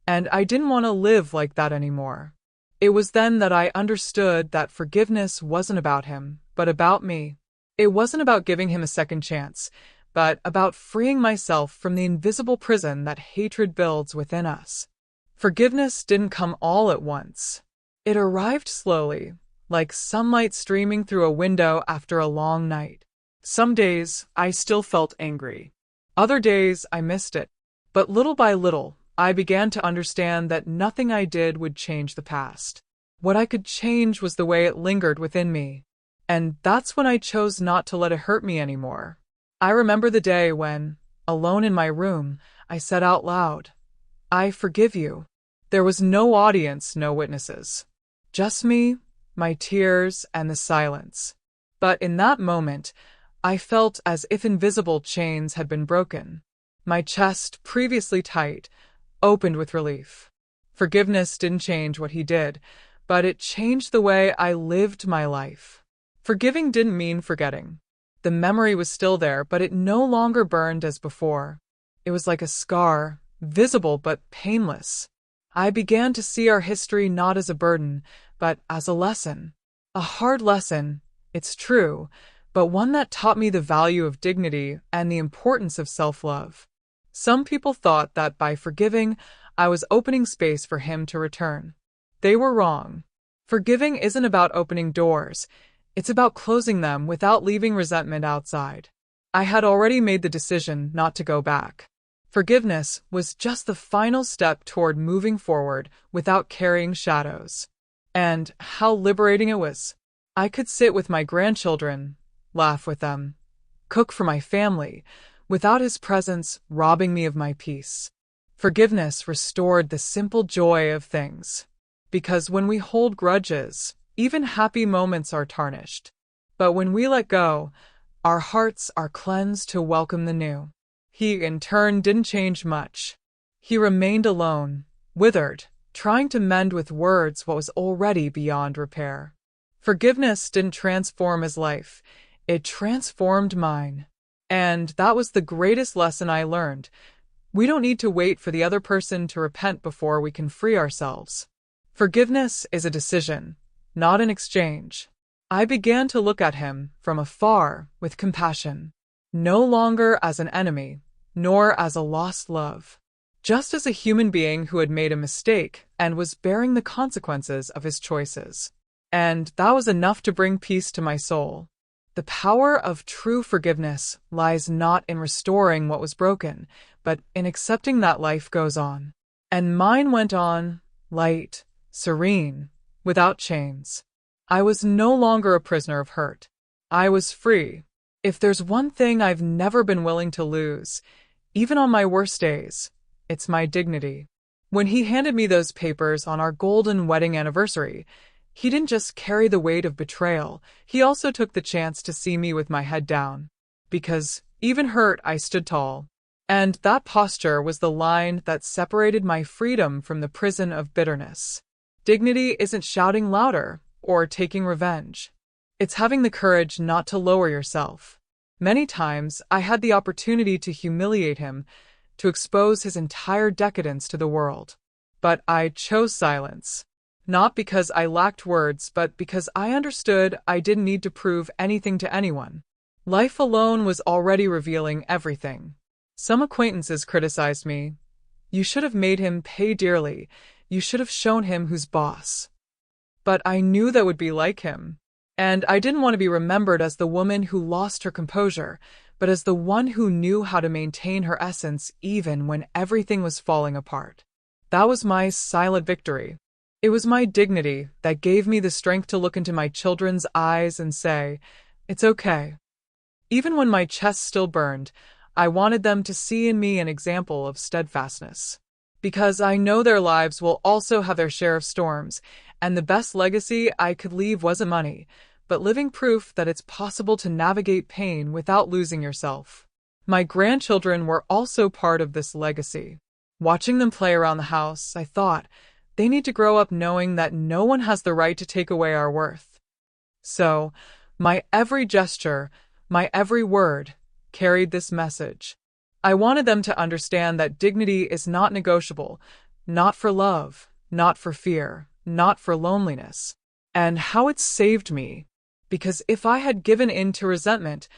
and I didn't want to live like that anymore. It was then that I understood that forgiveness wasn't about him, but about me. It wasn't about giving him a second chance, but about freeing myself from the invisible prison that hatred builds within us. Forgiveness didn't come all at once. It arrived slowly, like sunlight streaming through a window after a long night. Some days, I still felt angry. Other days, I missed it. But little by little, I began to understand that nothing I did would change the past. What I could change was the way it lingered within me. And that's when I chose not to let it hurt me anymore. I remember the day when, alone in my room, I said out loud, "I forgive you." There was no audience, no witnesses. Just me, my tears, and the silence. But in that moment, I felt as if invisible chains had been broken. My chest, previously tight, opened with relief. Forgiveness didn't change what he did, but it changed the way I lived my life. Forgiving didn't mean forgetting. The memory was still there, but it no longer burned as before. It was like a scar, visible but painless. I began to see our history not as a burden, but as a lesson. A hard lesson, it's true, but one that taught me the value of dignity and the importance of self-love. Some people thought that by forgiving, I was opening space for him to return. They were wrong. Forgiving isn't about opening doors. It's about closing them without leaving resentment outside. I had already made the decision not to go back. Forgiveness was just the final step toward moving forward without carrying shadows. And how liberating it was. I could sit with my grandchildren, laugh with them, cook for my family, without his presence robbing me of my peace. Forgiveness restored the simple joy of things. Because when we hold grudges, even happy moments are tarnished. But when we let go, our hearts are cleansed to welcome the new. He, in turn, didn't change much. He remained alone, withered, trying to mend with words what was already beyond repair. Forgiveness didn't transform his life. It transformed mine. And that was the greatest lesson I learned. We don't need to wait for the other person to repent before we can free ourselves. Forgiveness is a decision, not an exchange. I began to look at him from afar with compassion, no longer as an enemy, nor as a lost love, just as a human being who had made a mistake and was bearing the consequences of his choices. And that was enough to bring peace to my soul. The power of true forgiveness lies not in restoring what was broken, but in accepting that life goes on. And mine went on, light, serene, without chains. I was no longer a prisoner of hurt. I was free. If there's one thing I've never been willing to lose, even on my worst days, it's my dignity. When he handed me those papers on our golden wedding anniversary, he didn't just carry the weight of betrayal, he also took the chance to see me with my head down. Because, even hurt, I stood tall. And that posture was the line that separated my freedom from the prison of bitterness. Dignity isn't shouting louder or taking revenge. It's having the courage not to lower yourself. Many times, I had the opportunity to humiliate him, to expose his entire decadence to the world. But I chose silence. Not because I lacked words, but because I understood I didn't need to prove anything to anyone. Life alone was already revealing everything. Some acquaintances criticized me. You should have made him pay dearly. You should have shown him who's boss. But I knew that would be like him. And I didn't want to be remembered as the woman who lost her composure, but as the one who knew how to maintain her essence even when everything was falling apart. That was my silent victory. It was my dignity that gave me the strength to look into my children's eyes and say, "It's okay." Even when my chest still burned, I wanted them to see in me an example of steadfastness. Because I know their lives will also have their share of storms, and the best legacy I could leave wasn't money, but living proof that it's possible to navigate pain without losing yourself. My grandchildren were also part of this legacy. Watching them play around the house, I thought, they need to grow up knowing that no one has the right to take away our worth. So, my every gesture, my every word, carried this message. I wanted them to understand that dignity is not negotiable, not for love, not for fear, not for loneliness. And how it saved me. Because if I had given in to resentment,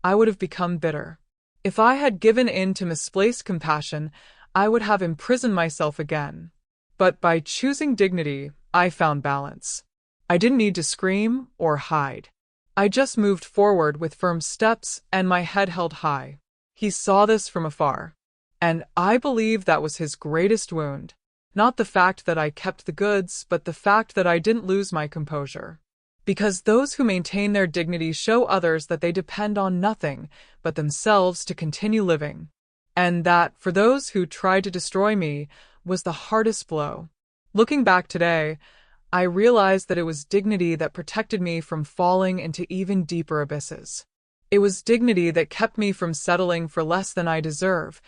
I would have become bitter. If I had given in to misplaced compassion, I would have imprisoned myself again. But by choosing dignity, I found balance. I didn't need to scream or hide. I just moved forward with firm steps and my head held high. He saw this from afar. And I believe that was his greatest wound. Not the fact that I kept the goods, but the fact that I didn't lose my composure. Because those who maintain their dignity show others that they depend on nothing but themselves to continue living. And that, for those who tried to destroy me, was the hardest blow. Looking back today, I realized that it was dignity that protected me from falling into even deeper abysses. It was dignity that kept me from settling for less than I deserve,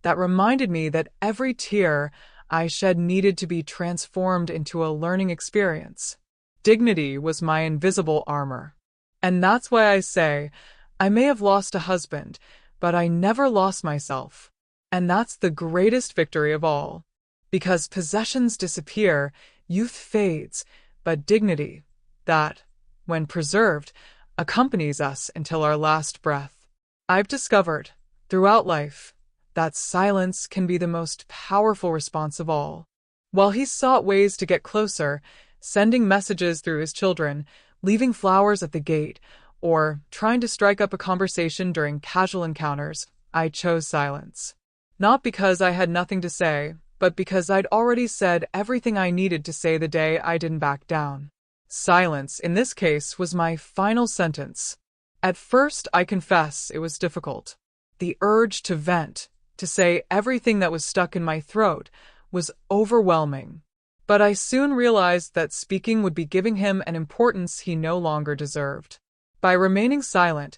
that reminded me that every tear I shed needed to be transformed into a learning experience. Dignity was my invisible armor. And that's why I say, I may have lost a husband, but I never lost myself. And that's the greatest victory of all. Because possessions disappear, youth fades, but dignity, that, when preserved, accompanies us until our last breath. I've discovered, throughout life, that silence can be the most powerful response of all. While he sought ways to get closer, sending messages through his children, leaving flowers at the gate, or trying to strike up a conversation during casual encounters, I chose silence. Not because I had nothing to say, but because I'd already said everything I needed to say the day I didn't back down. Silence, in this case, was my final sentence. At first, I confess, it was difficult. The urge to vent, to say everything that was stuck in my throat, was overwhelming. But I soon realized that speaking would be giving him an importance he no longer deserved. By remaining silent,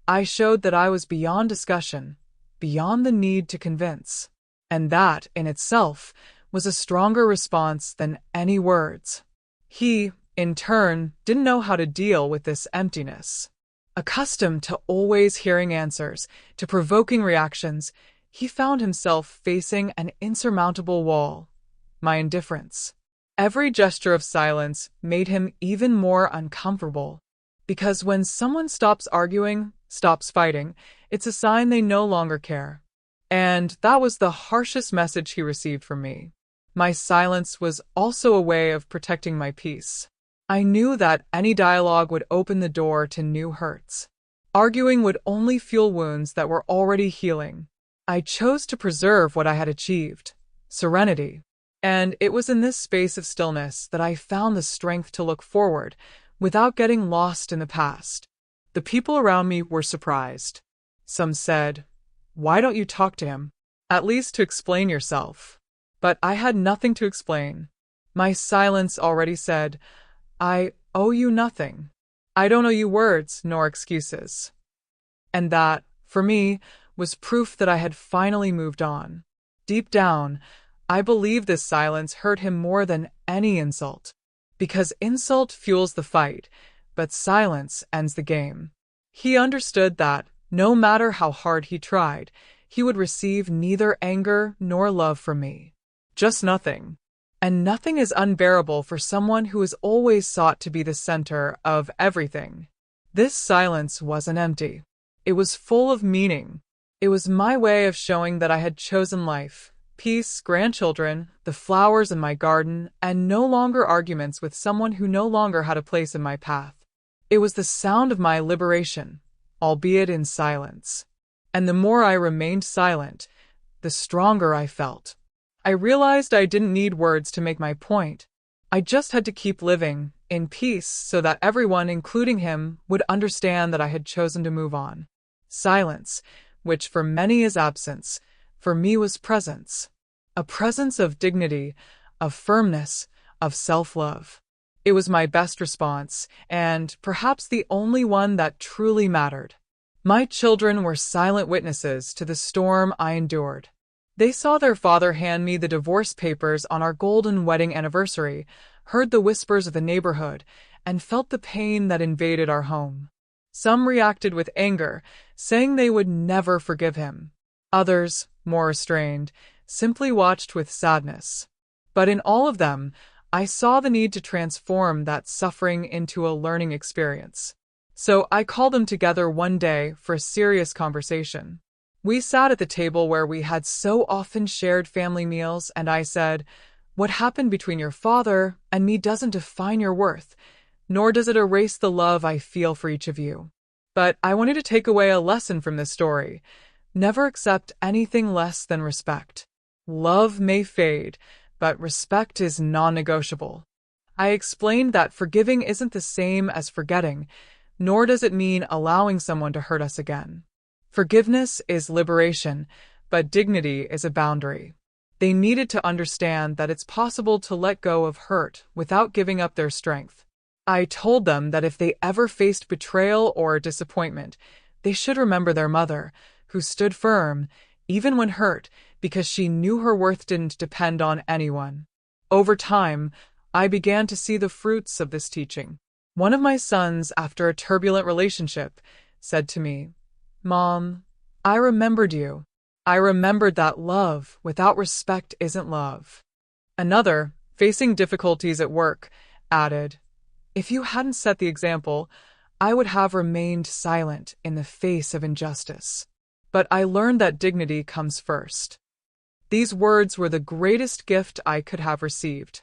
I showed that I was beyond discussion, beyond the need to convince. And that, in itself, was a stronger response than any words. He, in turn, didn't know how to deal with this emptiness. Accustomed to always hearing answers, to provoking reactions, he found himself facing an insurmountable wall: my indifference. Every gesture of silence made him even more uncomfortable. Because when someone stops arguing, stops fighting, it's a sign they no longer care. And that was the harshest message he received from me. My silence was also a way of protecting my peace. I knew that any dialogue would open the door to new hurts. Arguing would only fuel wounds that were already healing. I chose to preserve what I had achieved: serenity. And it was in this space of stillness that I found the strength to look forward without getting lost in the past. The The people around me were surprised. Some said, "Why don't you talk to him? At least to explain yourself." But I had nothing to explain. My silence already said, "I owe you nothing. I don't owe you words nor excuses." And that, for me, was proof that I had finally moved on. Deep down, I believe this silence hurt him more than any insult. Because insult fuels the fight, but silence ends the game. He understood that, no matter how hard he tried, he would receive neither anger nor love from me. Just nothing. And nothing is unbearable for someone who has always sought to be the center of everything. This silence wasn't empty. It was full of meaning. It was my way of showing that I had chosen life, peace, grandchildren, the flowers in my garden, and no longer arguments with someone who no longer had a place in my path. It was the sound of my liberation, albeit in silence. And the more I remained silent, the stronger I felt. I realized I didn't need words to make my point. I just had to keep living, in peace, so that everyone, including him, would understand that I had chosen to move on. Silence, which for many is absence, for me was presence. A presence of dignity, of firmness, of self-love. It was my best response, and perhaps the only one that truly mattered. My children were silent witnesses to the storm I endured. They saw their father hand me the divorce papers on our golden wedding anniversary, heard the whispers of the neighborhood, and felt the pain that invaded our home. Some reacted with anger, saying they would never forgive him. Others, more restrained, simply watched with sadness. But in all of them, I saw the need to transform that suffering into a learning experience. So I called them together one day for a serious conversation. We sat at the table where we had so often shared family meals, and I said, "What happened between your father and me doesn't define your worth, nor does it erase the love I feel for each of you. But I wanted to take away a lesson from this story. Never accept anything less than respect. Love may fade, but respect is non-negotiable." I explained that forgiving isn't the same as forgetting, nor does it mean allowing someone to hurt us again. Forgiveness is liberation, but dignity is a boundary. They needed to understand that it's possible to let go of hurt without giving up their strength. I told them that if they ever faced betrayal or disappointment, they should remember their mother, who stood firm, even when hurt, because she knew her worth didn't depend on anyone. Over time, I began to see the fruits of this teaching. One of my sons, after a turbulent relationship, said to me, "Mom, I remembered you. I remembered that love without respect isn't love." Another, facing difficulties at work, added, "If you hadn't set the example, I would have remained silent in the face of injustice. But I learned that dignity comes first." These words were the greatest gift I could have received.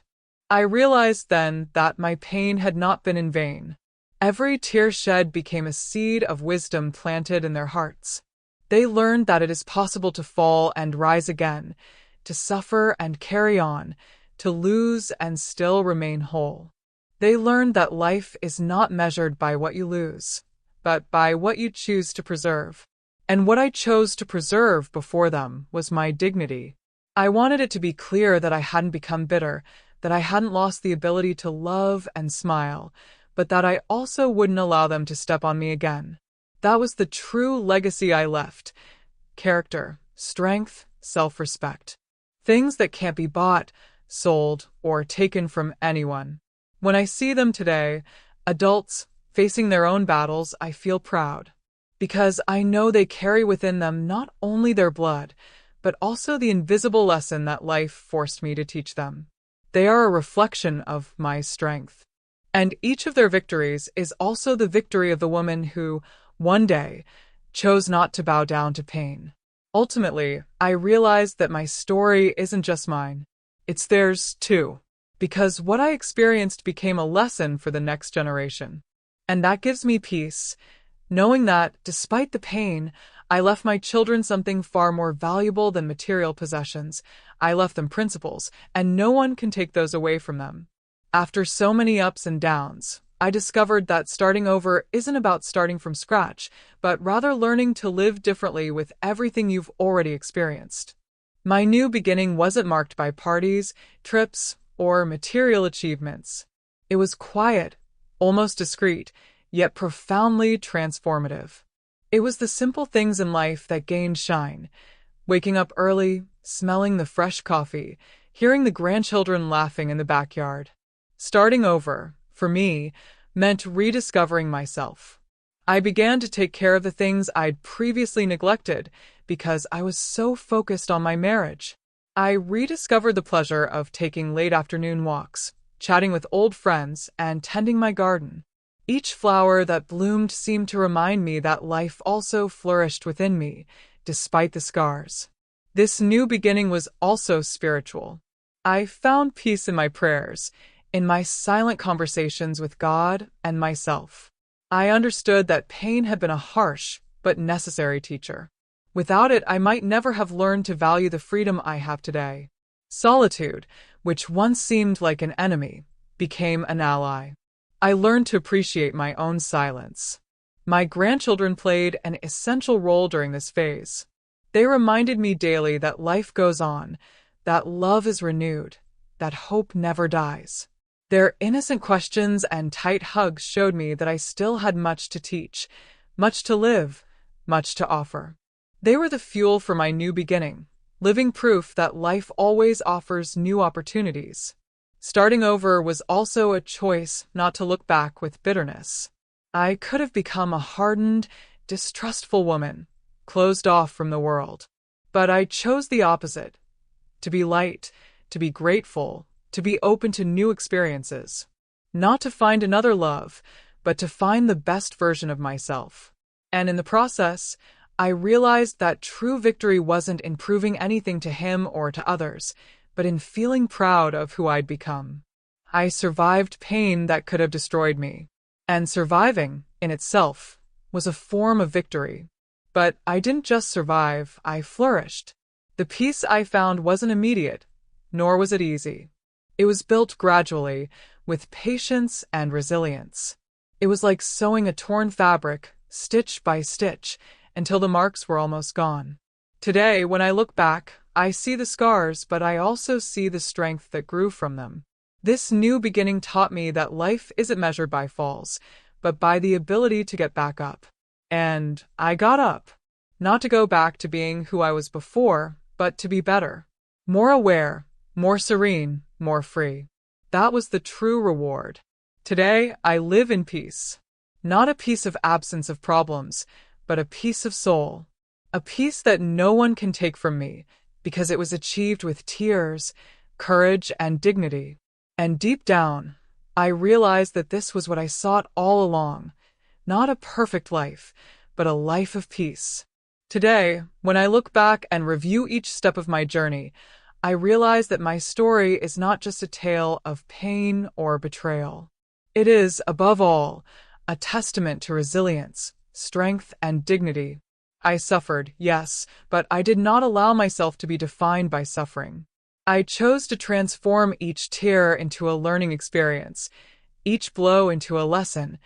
I realized then that my pain had not been in vain. Every tear shed became a seed of wisdom planted in their hearts. They learned that it is possible to fall and rise again, to suffer and carry on, to lose and still remain whole. They learned that life is not measured by what you lose, but by what you choose to preserve. And what I chose to preserve before them was my dignity. I wanted it to be clear that I hadn't become bitter, that I hadn't lost the ability to love and smile, but that I also wouldn't allow them to step on me again. That was the true legacy I left. Character, strength, self-respect. Things that can't be bought, sold, or taken from anyone. When I see them today, adults, facing their own battles, I feel proud. Because I know they carry within them not only their blood, but also the invisible lesson that life forced me to teach them. They are a reflection of my strength. And each of their victories is also the victory of the woman who, one day, chose not to bow down to pain. Ultimately, I realized that my story isn't just mine. It's theirs, too. Because what I experienced became a lesson for the next generation. And that gives me peace, knowing that, despite the pain, I left my children something far more valuable than material possessions. I left them principles, and no one can take those away from them. After so many ups and downs, I discovered that starting over isn't about starting from scratch, but rather learning to live differently with everything you've already experienced. My new beginning wasn't marked by parties, trips, or material achievements. It was quiet, almost discreet, yet profoundly transformative. It was the simple things in life that gained shine. Waking up early, smelling the fresh coffee, hearing the grandchildren laughing in the backyard. Starting over, for me, meant rediscovering myself. I began to take care of the things I'd previously neglected because I was so focused on my marriage. I rediscovered the pleasure of taking late afternoon walks, chatting with old friends, and tending my garden. Each flower that bloomed seemed to remind me that life also flourished within me, despite the scars. This new beginning was also spiritual. I found peace in my prayers, in my silent conversations with God and myself. I understood that pain had been a harsh but necessary teacher. Without it, I might never have learned to value the freedom I have today. Solitude, which once seemed like an enemy, became an ally. I learned to appreciate my own silence. My grandchildren played an essential role during this phase. They reminded me daily that life goes on, that love is renewed, that hope never dies. Their innocent questions and tight hugs showed me that I still had much to teach, much to live, much to offer. They were the fuel for my new beginning, living proof that life always offers new opportunities. Starting over was also a choice not to look back with bitterness. I could have become a hardened, distrustful woman, closed off from the world. But I chose the opposite, to be light, to be grateful, to be open to new experiences. Not to find another love, but to find the best version of myself. And in the process, I realized that true victory wasn't in proving anything to him or to others, but in feeling proud of who I'd become. I survived pain that could have destroyed me. And surviving, in itself, was a form of victory. But I didn't just survive, I flourished. The peace I found wasn't immediate, nor was it easy. It was built gradually, with patience and resilience. It was like sewing a torn fabric, stitch by stitch, until the marks were almost gone. Today, when I look back, I see the scars, but I also see the strength that grew from them. This new beginning taught me that life isn't measured by falls, but by the ability to get back up. And I got up. Not to go back to being who I was before, but to be better. More aware, more serene, more free. That was the true reward. Today, I live in peace. Not a peace of absence of problems, but a peace of soul. A peace that no one can take from me, because it was achieved with tears, courage, and dignity. And deep down, I realized that this was what I sought all along. Not a perfect life, but a life of peace. Today, when I look back and review each step of my journey, I realize that my story is not just a tale of pain or betrayal. It is, above all, a testament to resilience, strength, and dignity. I suffered, yes, but I did not allow myself to be defined by suffering. I chose to transform each tear into a learning experience, each blow into a lesson,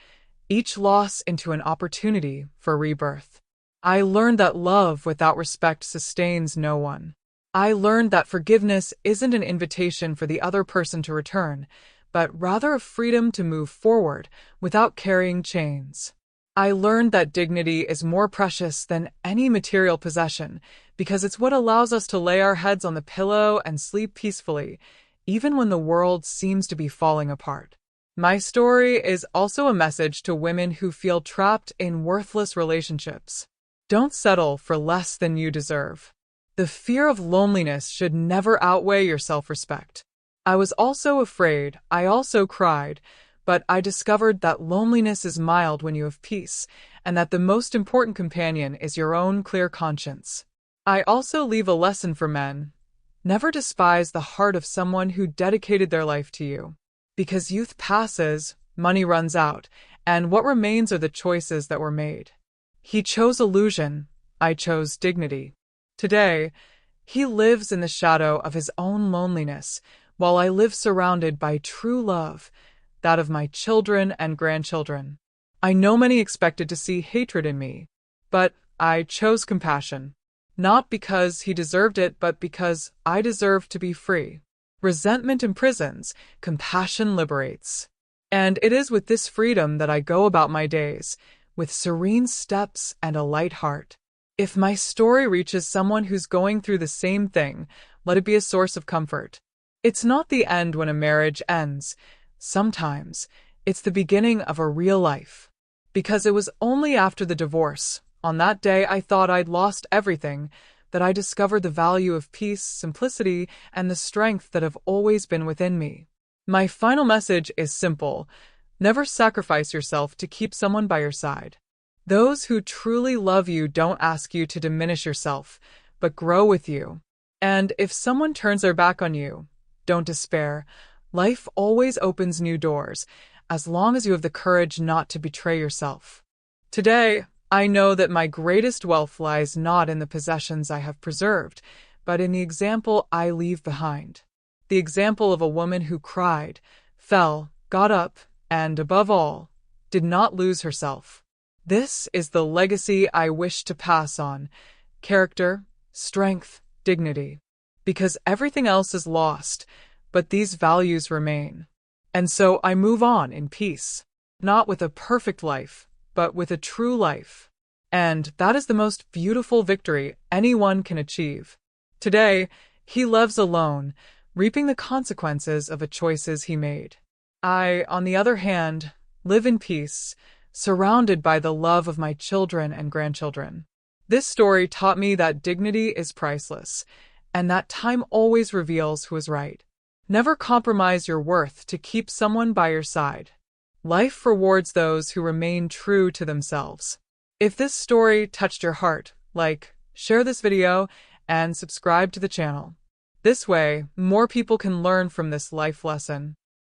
each loss into an opportunity for rebirth. I learned that love without respect sustains no one. I learned that forgiveness isn't an invitation for the other person to return, but rather a freedom to move forward without carrying chains. I learned that dignity is more precious than any material possession because it's what allows us to lay our heads on the pillow and sleep peacefully, even when the world seems to be falling apart. My story is also a message to women who feel trapped in worthless relationships. Don't settle for less than you deserve. The fear of loneliness should never outweigh your self-respect. I was also afraid, I also cried, but I discovered that loneliness is mild when you have peace, and that the most important companion is your own clear conscience. I also leave a lesson for men. Never despise the heart of someone who dedicated their life to you. Because youth passes, money runs out, and what remains are the choices that were made. He chose illusion, I chose dignity. Today, he lives in the shadow of his own loneliness, while I live surrounded by true love, that of my children and grandchildren. I know many expected to see hatred in me, but I chose compassion. Not because he deserved it, but because I deserved to be free. Resentment imprisons, compassion liberates. And it is with this freedom that I go about my days, with serene steps and a light heart. If my story reaches someone who's going through the same thing, let it be a source of comfort. It's not the end when a marriage ends. Sometimes it's the beginning of a real life. Because it was only after the divorce, on that day I thought I'd lost everything, that I discovered the value of peace, simplicity, and the strength that have always been within me. My final message is simple. Never sacrifice yourself to keep someone by your side. Those who truly love you don't ask you to diminish yourself, but grow with you. And if someone turns their back on you, don't despair. Life always opens new doors, as long as you have the courage not to betray yourself. Today, I know that my greatest wealth lies not in the possessions I have preserved, but in the example I leave behind. The example of a woman who cried, fell, got up, and, above all, did not lose herself. This is the legacy I wish to pass on: character, strength, dignity. Because everything else is lost, but these values remain. And so I move on in peace, not with a perfect life, but with a true life. And that is the most beautiful victory anyone can achieve. Today, he lives alone, reaping the consequences of the choices he made. I, on the other hand, live in peace, surrounded by the love of my children and grandchildren. This story taught me that dignity is priceless, and that time always reveals who is right. Never compromise your worth to keep someone by your side. Life rewards those who remain true to themselves. If this story touched your heart, share this video, and subscribe to the channel. This way, more people can learn from this life lesson.